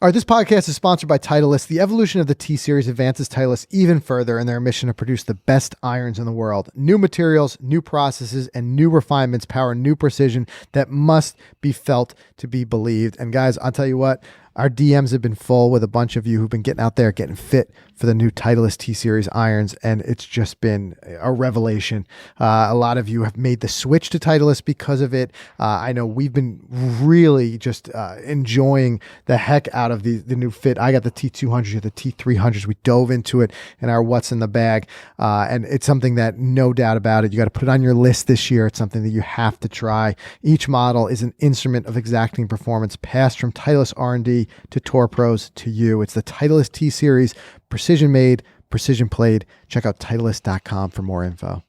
All right, this podcast is sponsored by Titleist. The evolution of the T-Series advances Titleist even further in their mission to produce the best irons in the world. New materials, new processes, and new refinements power new precision that must be felt to be believed. And guys, I'll tell you what, our DMs have been full with a bunch of you who've been getting out there, getting fit for the new Titleist T-Series irons, and it's just been a revelation. A lot of you have made the switch to Titleist because of it. I know we've been really just enjoying the heck out of the new fit. I got the T200s, the T300s. We dove into it in our What's in the Bag, and it's something that, no doubt about it, you got to put it on your list this year. It's something that you have to try. Each model is an instrument of exacting performance, passed from Titleist R&D to Tour Pros to you. It's the Titleist T-Series, precision made, precision played. Check out Titleist.com for more info.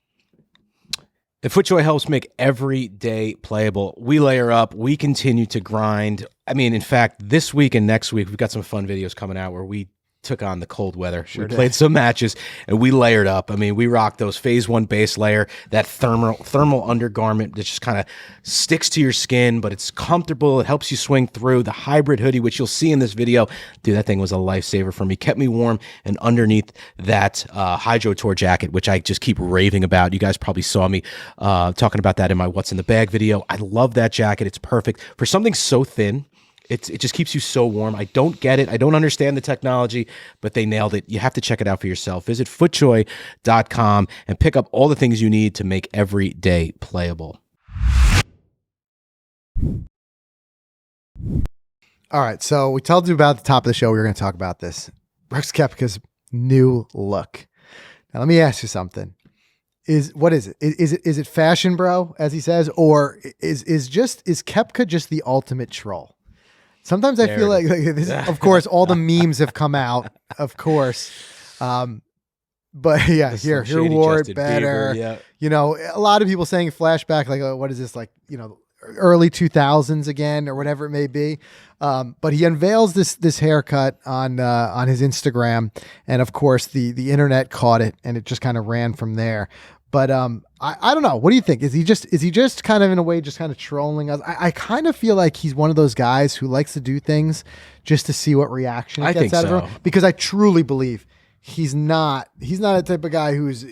The FootJoy helps make every day playable. We layer up. We continue to grind. I mean, in fact, this week and next week, we've got some fun videos coming out where we took on the cold weather. We played some matches and we layered up. I mean, we rocked those phase 1 base layer, that thermal undergarment that just kind of sticks to your skin, but it's comfortable. It helps you swing through. The hybrid hoodie, which you'll see in this video, dude, that thing was a lifesaver for me. Kept me warm, and underneath that Hydro Tour jacket, which I just keep raving about. You guys probably saw me talking about that in my What's in the Bag video. I love that jacket. It's perfect for something so thin. It just keeps you so warm. I don't get it. I don't understand the technology, but they nailed it. You have to check it out for yourself. Visit footjoy.com and pick up all the things you need to make every day playable. All right, so we told you about at the top of the show we were going to talk about this. Brooks Koepka's new look. Now, let me ask you something. What is it? Is it fashion, bro, as he says, or is Koepka just the ultimate troll? Sometimes I feel like this, of course, all the memes have come out, of course. But yeah, here wore it better. Bieber, yeah. A lot of people saying flashback, like, oh, what is this, like, early 2000s again, or whatever it may be. But he unveils this haircut on his Instagram, and of course the internet caught it, and it just kind of ran from there. But I don't know. What do you think? Is he just kind of in a way just kind of trolling us? I kind of feel like he's one of those guys who likes to do things just to see what reaction it gets out of him. Because I truly believe he's not a type of guy who's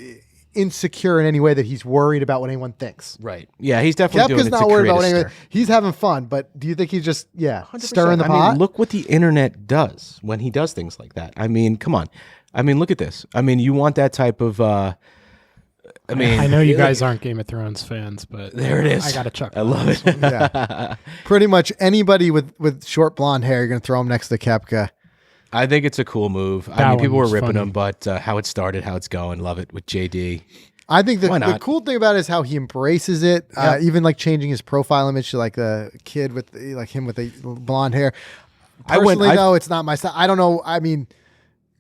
insecure in any way that he's worried about what anyone thinks. Right. Yeah, he's definitely doing it not to worried about anything. He's having fun, but do you think he's just 100%. stirring the pot? I mean, look what the internet does when he does things like that. I mean, come on. I mean, look at this. I mean, you want that type of I know you guys aren't Game of Thrones fans, but there it is. I got to chuck. I love it. Yeah. Pretty much anybody with short blonde hair, you're going to throw him next to Koepka. I think it's a cool move. I mean, people were ripping him, but how it started, how it's going, love it with JD. I think the cool thing about it is how he embraces it. Yep. Even like changing his profile image to like a kid with like him with the blonde hair. Personally, though, it's not my style. I don't know. I mean,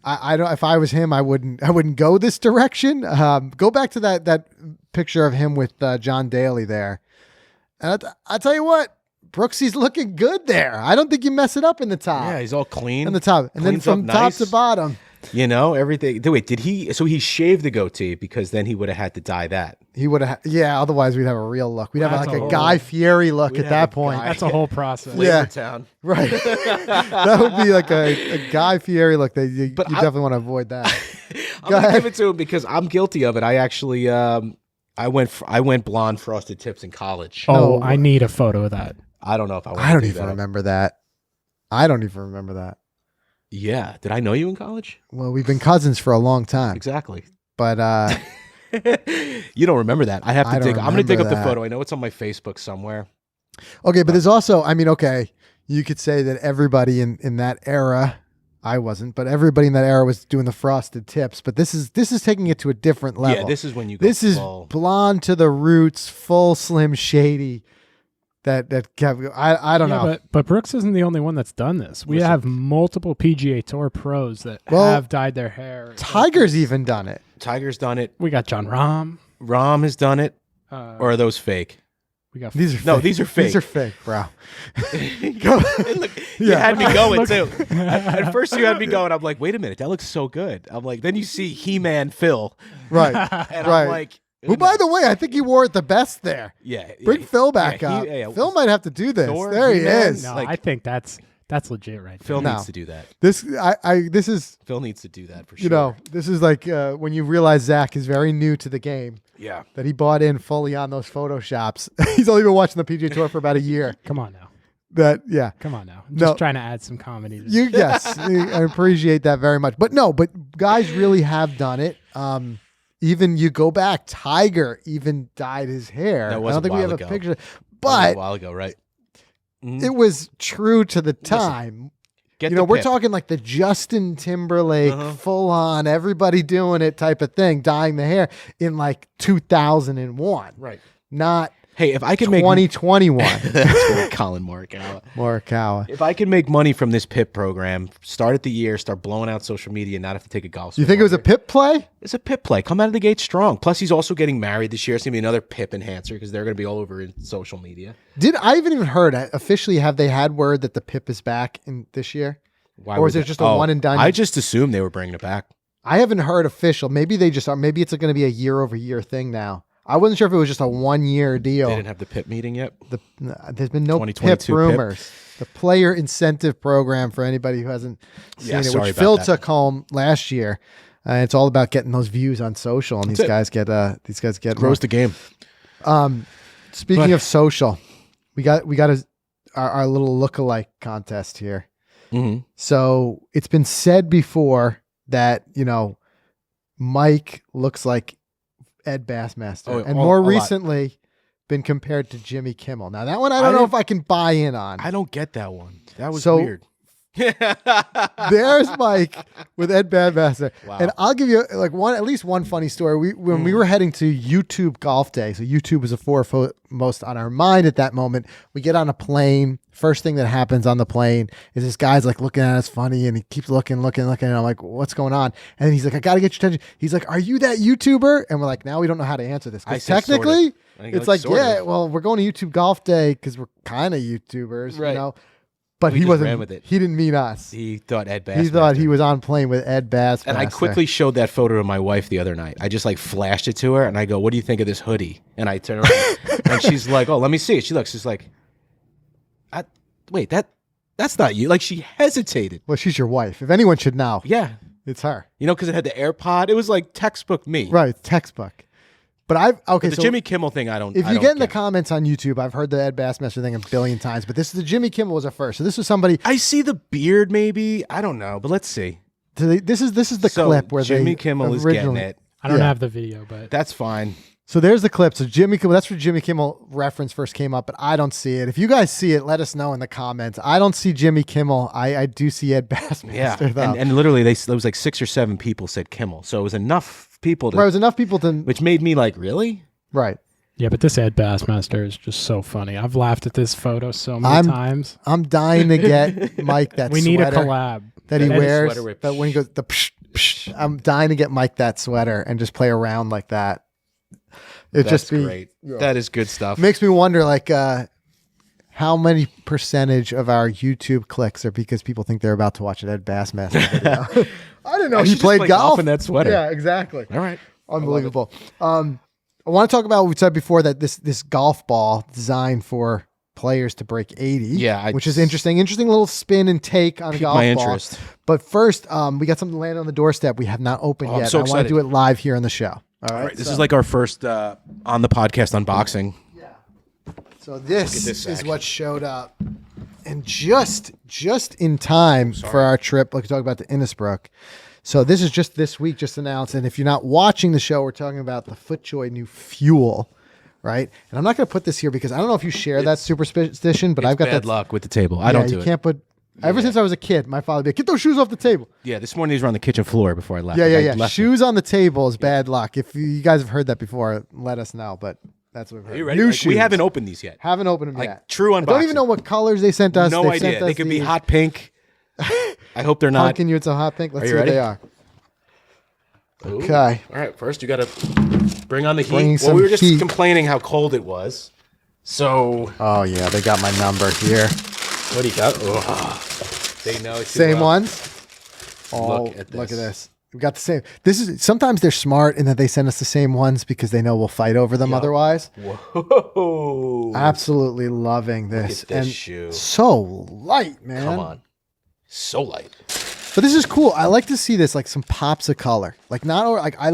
I don't. If I was him, I wouldn't go this direction. Go back to that picture of him with John Daly there, and I tell you what, Brooksy's looking good there. I don't think you mess it up in the top. Yeah, he's all clean in the top, and then from top to bottom. Everything. Wait, did he? So he shaved the goatee because then he would have had to dye that. He would have. Yeah, otherwise we'd have a real look. We'd have like a Guy Fieri look at that point. That's a whole process. Yeah, Town. Right. That would be like a Guy Fieri look. You definitely want to avoid that. I'm gonna give it to him because I'm guilty of it. I actually, I went blonde frosted tips in college. Oh, I need a photo of that. I don't know if I want I don't to do even that. remember that. I don't even remember that. Yeah. Did I know you in college? Well, we've been cousins for a long time. Exactly. But you don't remember that. I have to dig. I'm going to dig up the that. photo. I know it's on my Facebook somewhere. Okay, but there's also, I mean, okay, you could say that everybody in that era, I wasn't, but everybody in that era was doing the frosted tips. But this is taking it to a different level. Yeah, this is when you go This is blonde to the roots, full Slim Shady. That kept, I don't know. But Brooks isn't the only one that's done this. We have multiple PGA Tour pros that have dyed their hair. Tiger's even done it. Tiger's done it. We got John Rahm. Rahm has done it. Or are those fake? We got these are fake. No, these are fake. These are fake, bro. Look, you had me going too. At first, you had me going. I'm like, wait a minute, that looks so good. I'm like, then you see He-Man Phil, right? And right. I'm like, who, by the way, I think he wore it the best there. Yeah, bring Phil back up. Phil might have to do this. Thor, there he is. No, I think that's legit, right? Phil needs to do that. This is Phil needs to do that for sure. You know, this is like when you realize Zach is very new to the game. Yeah, that he bought in fully on those Photoshops. He's only been watching the PGA Tour for about a year. Come on now. Come on now. I'm just trying to add some comedy. Yes, I appreciate that very much. But guys really have done it. Even you go back, Tiger even dyed his hair. That was I don't think we have ago. a picture, but a while ago, right? It was true to the time. We're talking like the Justin Timberlake, full on, everybody doing it type of thing, dyeing the hair in like 2001. Right. Not. Hey, if I can make 2021, Colin Morikawa. Morikawa. If I can make money from this Pip program, start at the year, start blowing out social media, and not have to take a golf. You think it was a Pip play? It's a Pip play. Come out of the gate strong. Plus, he's also getting married this year. It's gonna be another Pip Enhancer because they're gonna be all over in social media. I haven't even heard officially? Have they had word that the Pip is back in this year, or is it just a one and done? I just assumed they were bringing it back. I haven't heard official. Maybe they just are. Maybe it's going to be a year-over-year thing now. I wasn't sure if it was just a 1-year deal. They didn't have the Pip meeting yet? There's been no Pip rumors. The player incentive program for anybody who hasn't seen it, which Phil took home last year. It's all about getting those views on social, and these guys get grows the game. Speaking of social, we got our little lookalike contest here. Mm-hmm. So it's been said before that, Mike looks like Ed Bassmaster, and more recently been compared to Jimmy Kimmel. Now that one, I don't know if I can buy in on. I don't get that one. That was So- weird. There's Mike with Ed Bassmaster. Wow. And I'll give you at least one funny story. When we were heading to YouTube Golf Day, so YouTube was a foremost on our mind at that moment. We get on a plane. First thing that happens on the plane is this guy's like looking at us funny, and he keeps looking, and I'm like, what's going on? And then he's like, I got to get your attention. He's like, are you that YouTuber? And we're like, now we don't know how to answer this. 'Cause I said technically, sort of. it's like, sort yeah, of. well, we're going to YouTube Golf Day because we're kind of YouTubers, Right. But We he just wasn't. ran with it. He didn't mean us. He thought Ed Bassmaster. He thought he was on plane with Ed Bassmaster. And I quickly showed that photo to my wife the other night. I just flashed it to her, and I go, "What do you think of this hoodie?" And I turn around, and she's like, "Oh, let me see it." She looks, she's like, "Wait, that's not you." Like, she hesitated. Well, she's your wife. If anyone should know, Yeah, it's her. because it had the AirPod. It was like textbook me. Right, textbook. But The Jimmy Kimmel thing, I don't. If I you don't get in the get. comments on YouTube, I've heard the Ed Bassmaster thing a billion times, but this is the Jimmy Kimmel was a first. So this was somebody. I see the beard, maybe. I don't know, but let's see. This is the So clip where Jimmy they Kimmel is getting originally- it. I don't Yeah. have the video, but That's fine. So there's the clip. So Jimmy Kimmel, that's where Jimmy Kimmel reference first came up, but I don't see it. If you guys see it, let us know in the comments. I don't see Jimmy Kimmel. I do see Ed Bassmaster Yeah, though. and literally, there was like 6 or 7 people said Kimmel, so it was enough people to, Right, it was enough people to which made me like, really? right. yeah, but this Ed Bassmaster is just so funny. I've laughed at this photo so many times. I'm dying to get Mike that We sweater need a collab. that he That wears. sweater with But when he goes the psh, psh, I'm dying to get Mike that sweater and just play around like that. It That's just be great. That is good stuff. makes me wonder how many percentage of our YouTube clicks are because people think they're about to watch an Ed Bassmaster video. I didn't know I he should just played play golf. golf in that sweater. Yeah, exactly. All right. Unbelievable. I want to talk about what we said before that this golf ball designed for players to break 80. Yeah, which is interesting. Interesting little spin and take on a Piqued golf my ball. interest. But first, we got something landed on the doorstep we have not opened Oh, I'm yet. so I want to excited. do it live here on the show. All right. This is like our first on the podcast unboxing. So this this is sack. what showed up, and just in time for our trip. Like we talk about the Innisbrook. So this is just this week, just announced. And if you're not watching the show, we're talking about the FootJoy new fuel, right? And I'm not going to put this here because I don't know if you share that superstition, but I've got Bad that. luck with the table. I don't do you it. can't put. Ever since I was a kid, my father would be like, get those shoes off the table. Yeah, this morning these were on the kitchen floor before I left. Yeah. I left Shoes on the table is bad luck. If you guys have heard that before, let us know. But that's what we've heard. Are you ready? New Like, shoes. we haven't opened these yet. Haven't opened them Like, yet. true I don't even unboxing. know what colors they sent us. No They've idea. sent They us could be these hot pink. I hope they're not. Pumpkin Utes hot pink. Let's Are see you what ready? they are. Ooh. Okay. All right. First, you got to bring on the heat. Bring Well, some we were just heat. complaining how cold it was. So, Oh yeah, they got my number here. what do you got? Oh, they know. Too Same well. ones. Oh, Look at look at this. this. We got the same. This is sometimes they're smart in that they send us the same ones because they know we'll fight over them otherwise. Whoa. Absolutely loving this. at this and shoe. so light, man. Come on. So light. But this is cool. I like to see this like some pops of color. Like not like I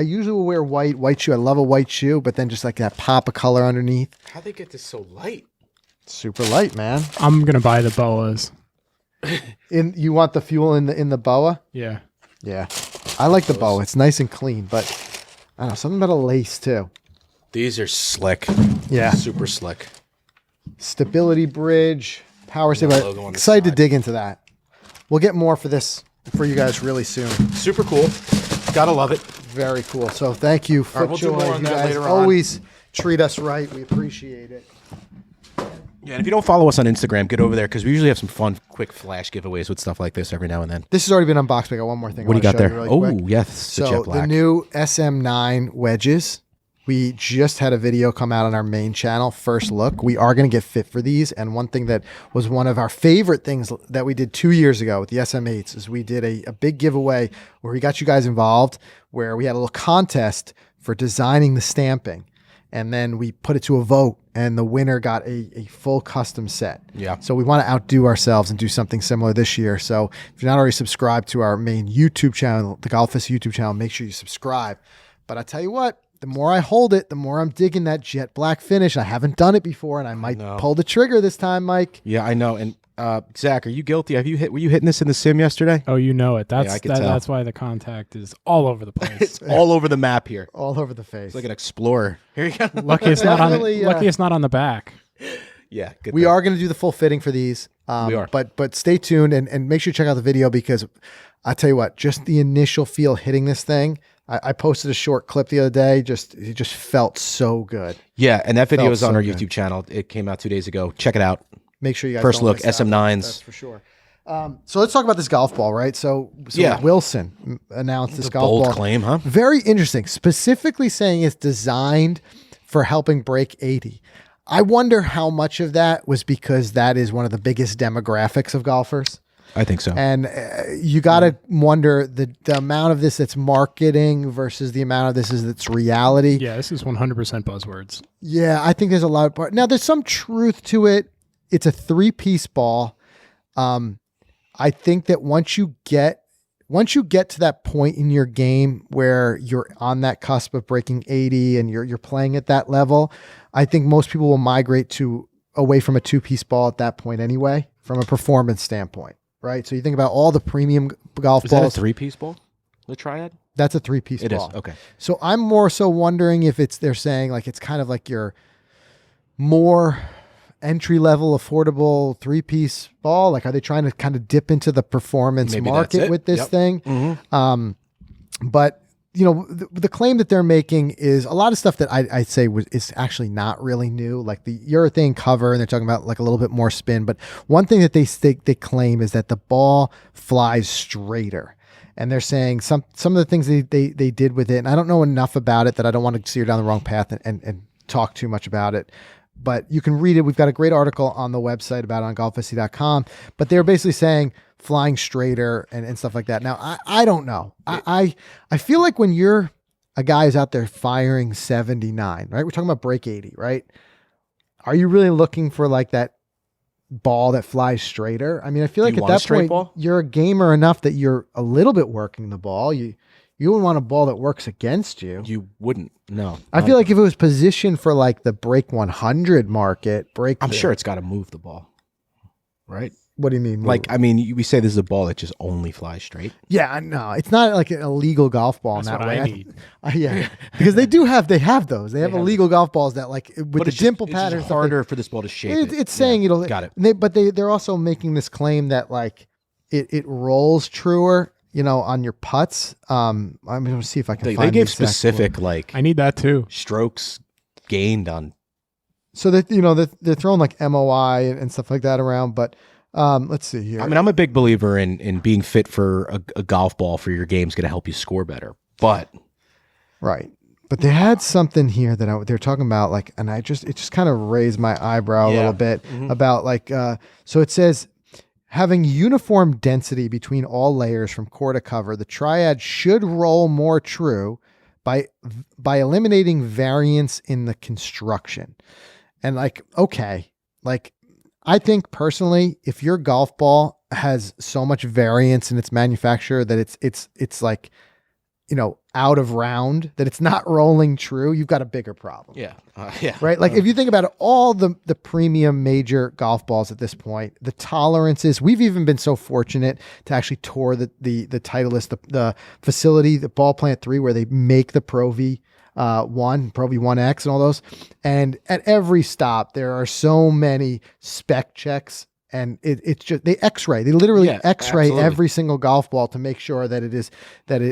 usually will wear white shoe. I love a white shoe, but then just like that pop of color underneath. How'd they get this so light? Super light, man. I'm gonna buy the boas. You want the fuel in the boa? Yeah. Yeah. I like the boa. It's nice and clean, but I don't know, something about a lace too. These are slick. Yeah. Super slick. Stability bridge, power saver. logo on the Excited to side. dig into that. We'll get more for this for you guys really soon. Super cool. Gotta love it. Very cool. So thank you, All right, we'll do FootJoy. more on You that guys later on. always treat us right. We appreciate it. Yeah, and if you don't follow us on Instagram, get over there because we usually have some fun, quick flash giveaways with stuff like this every now and then. This has already been unboxed. We got one more thing. What do you I got wanna there? show you really Oh, quick. yes, the jet So black. the new SM9 wedges. We just had a video come out on our main channel, First Look. We are going to get fit for these. And one thing that was one of our favorite things that we did 2 years ago with the SM8s is we did a big giveaway where we got you guys involved, where we had a little contest for designing the stamping. And then we put it to a vote, and the winner got a full custom set. Yeah. So we want to outdo ourselves and do something similar this year. So if you're not already subscribed to our main YouTube channel, the Golficity YouTube channel, make sure you subscribe. But I tell you what, the more I hold it, the more I'm digging that jet black finish. I haven't done it before, and I might pull the trigger this time, Mike. Yeah, I know. And Zach, are you guilty? Were you hitting this in the sim yesterday? Oh, you know it. I could tell. That's why the contact is all over the place. It's all over the map here. All over the face. It's like an explorer. Here you go. Lucky it's not on the back. Yeah, good we thing. are going to do the full fitting for these. We are. But stay tuned and make sure you check out the video, because I tell you what, just the initial feel hitting this thing. I posted a short clip the other day. It just felt so good. Yeah, and that video is on our good. YouTube channel. It came out 2 days ago. Check it out. Make sure you guys First don't look, miss out. SM9s. That's for sure. So let's talk about this golf ball, right? So Yeah. Wilson announced this golf Bold ball. claim, huh? Very interesting. Specifically saying it's designed for helping break 80. I wonder how much of that was because that is one of the biggest demographics of golfers. I think so. And you got to wonder the amount of this that's marketing versus the amount of this that's reality. Yeah, this is 100% buzzwords. Yeah, I think there's a lot of part. Now, there's some truth to it. It's a 3-piece ball. I think that once you get to that point in your game where you're on that cusp of breaking 80 and you're playing at that level, I think most people will migrate away from a 2-piece ball at that point anyway, from a performance standpoint, right? So you think about all the premium golf Is balls. that a 3-piece ball? The Triad? That's a 3-piece It ball. is. Okay. So I'm more so wondering if they're saying like it's kind of like your more entry-level, affordable 3-piece ball. Like, are they trying to kind of dip into the performance Maybe market that's it. with this Yep. thing? Mhm. But you know, the claim that they're making is a lot of stuff that I'd say is actually not really new, like the urethane cover, and they're talking about like a little bit more spin. But one thing that they claim is that the ball flies straighter. And they're saying some of the things they did with it, and I don't know enough about it that I don't want to steer down the wrong path and talk too much about it. But you can read it. We've got a great article on the website about it on golficity.com. But they're basically saying flying straighter and stuff like that. Now, I don't know. I feel like when you're a guy who's out there firing 79, right? We're talking about break 80, right? Are you really looking for like that ball that flies straighter? I mean, I feel like at that point, you're a gamer enough that you're a little bit working the ball. You wouldn't want a ball that works against you. You wouldn't. No. I feel like if it was positioned for like the break 100 market, I'm sure it's got to move the ball, right? What do you mean? Like, I mean, we say this is a ball that just only flies straight. Yeah, no, it's not like an illegal golf ball in That's that what way. I need. Yeah, because they have those. They have illegal golf balls that like with But the it's dimple just, patterns. It's just harder for this ball to shape. It's saying it'll. Got it. But they're also making this claim that like it rolls truer. You know, on your putts. I'm going to see if I can find They gave the exact specific quote. like I need that too. strokes gained on. So that they're throwing like MOI and stuff like that around. But let's see here. I mean, I'm a big believer in being fit for a golf ball for your game is going to help you score better. But right. But they had something here that they're talking about, like, and it just kind of raised my eyebrow a little bit about like, so it says, having uniform density between all layers from core to cover, the Triad should roll more true by eliminating variance in the construction. And like, okay, like I think personally, if your golf ball has so much variance in its manufacture that it's like, you know, out of round, that it's not rolling true, you've got a bigger problem. yeah. Right. Like if you think about it, all the premium major golf balls at this point, the tolerances, we've even been so fortunate to actually tour the Titleist, the facility, the Ball Plant 3, where they make the Pro V1, Pro V1X and all those. And at every stop, there are so many spec checks. And it's just, they literally X-ray absolutely. every single golf ball to make sure that it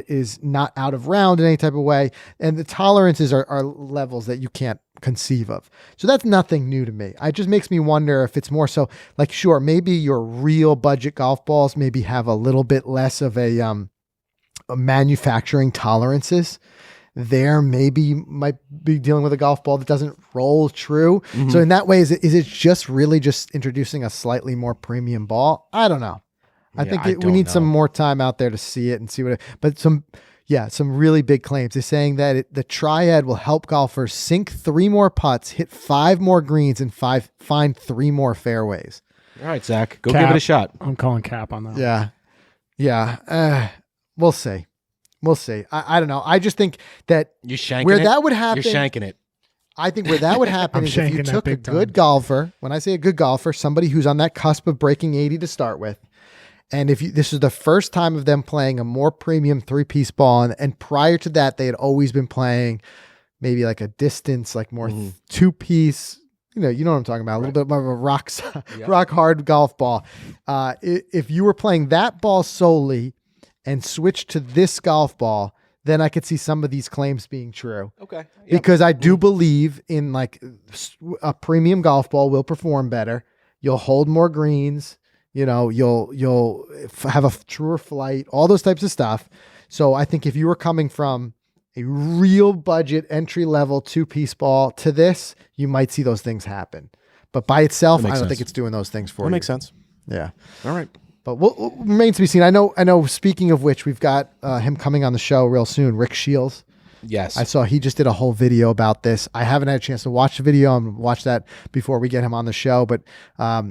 is not out of round in any type of way. And the tolerances are levels that you can't conceive of. So that's nothing new to me. It just makes me wonder if it's more so like, sure, maybe your real budget golf balls maybe have a little bit less of a manufacturing tolerances. There maybe might be dealing with a golf ball that doesn't roll true. Mm-hmm. So in that way, is it just really just introducing a slightly more premium ball? I don't know. I think we need some more time out there to see it and see but some really big claims. They're saying that the Triad will help golfers sink 3 more putts, hit 5 more greens, and find 3 more fairways. All right, Zach, go give it a shot. I'm calling cap on that. Yeah. We'll see. We'll see. I don't know. I just think that You shanking where it? that would happen, You're shanking it. I think where that would happen I'm is if you shanking that took a big time. good golfer. When I say a good golfer, somebody who's on that cusp of breaking 80 to start with, and if this is the first time of them playing a more premium 3-piece ball, and prior to that they had always been playing maybe like a distance, like more 2-piece. You know what I'm talking about. A little bit more of a rock hard golf ball. If you were playing that ball solely and switched to this golf ball, then I could see some of these claims being true. Okay. Because I do believe in like a premium golf ball will perform better. You'll hold more greens. You'll have a truer flight. All those types of stuff. So I think if you were coming from a real budget entry level 2-piece ball to this, you might see those things happen. But by itself, I don't think it's doing those things for you. That makes sense. Yeah. All right. But what remains to be seen. I know. Speaking of which, we've got him coming on the show real soon. Rick Shields. Yes. I saw he just did a whole video about this. I haven't had a chance to watch the video. I'm gonna watch that before we get him on the show. But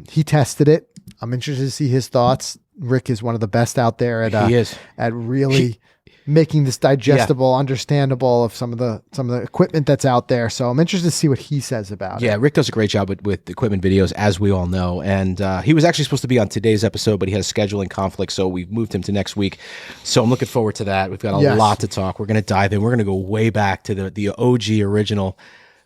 he tested it. I'm interested to see his thoughts. Rick is one of the best out there at really making this digestible, understandable of some of the equipment that's out there. So I'm interested to see what he says about it. Yeah, Rick does a great job with equipment videos, as we all know. And he was actually supposed to be on today's episode, but he had a scheduling conflict, so we've moved him to next week. So I'm looking forward to that. We've got a lot to talk. We're going to dive in. We're going to go way back to the OG original,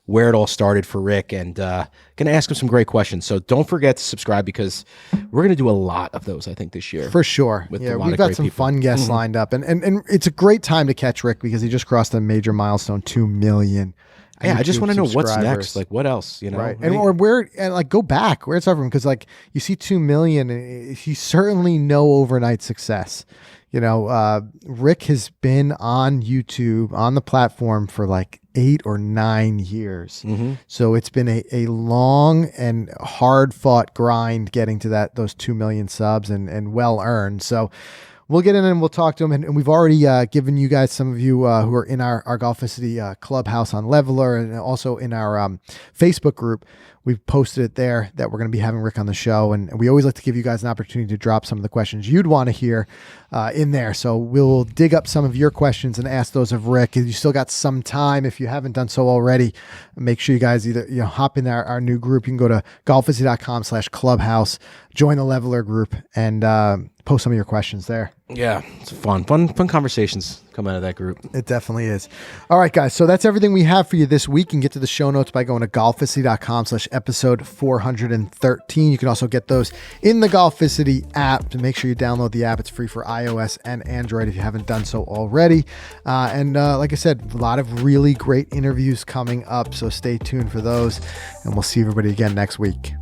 where it all started for Rick, and going to ask him some great questions. So don't forget to subscribe, because we're going to do a lot of those, I think, this year. For sure. With Yeah, a lot we've of got great some people. fun guests lined up. And it's a great time to catch Rick because he just crossed a major milestone, 2 million. Yeah, I just YouTube want to know what's subscribers. next. Like, what else? Right. And go back where it's from, because like you see 2 million, and he's certainly no overnight success. Rick has been on YouTube, on the platform, for like 8 or 9 years. So it's been a long and hard fought grind getting to those 2 million subs, and well earned. So we'll get in and we'll talk to him. And we've already given you guys, some of you who are in our Golficity Clubhouse on Leveler, and also in our Facebook group, we've posted it there that we're going to be having Rick on the show. And we always like to give you guys an opportunity to drop some of the questions you'd want to hear in there. So we'll dig up some of your questions and ask those of Rick. You still got some time. If you haven't done so already, make sure you guys either hop in our new group. You can go to golficity.com/clubhouse, join the Leveler group, and post some of your questions there. Yeah, it's fun conversations come out of that group. It definitely is. All right, guys. So that's everything we have for you this week. You can get to the show notes by going to golficity.com/episode 413. You can also get those in the Golficity app. To make sure you download the app. It's free for iOS and Android if you haven't done so already. And like I said, a lot of really great interviews coming up. So stay tuned for those, and we'll see everybody again next week.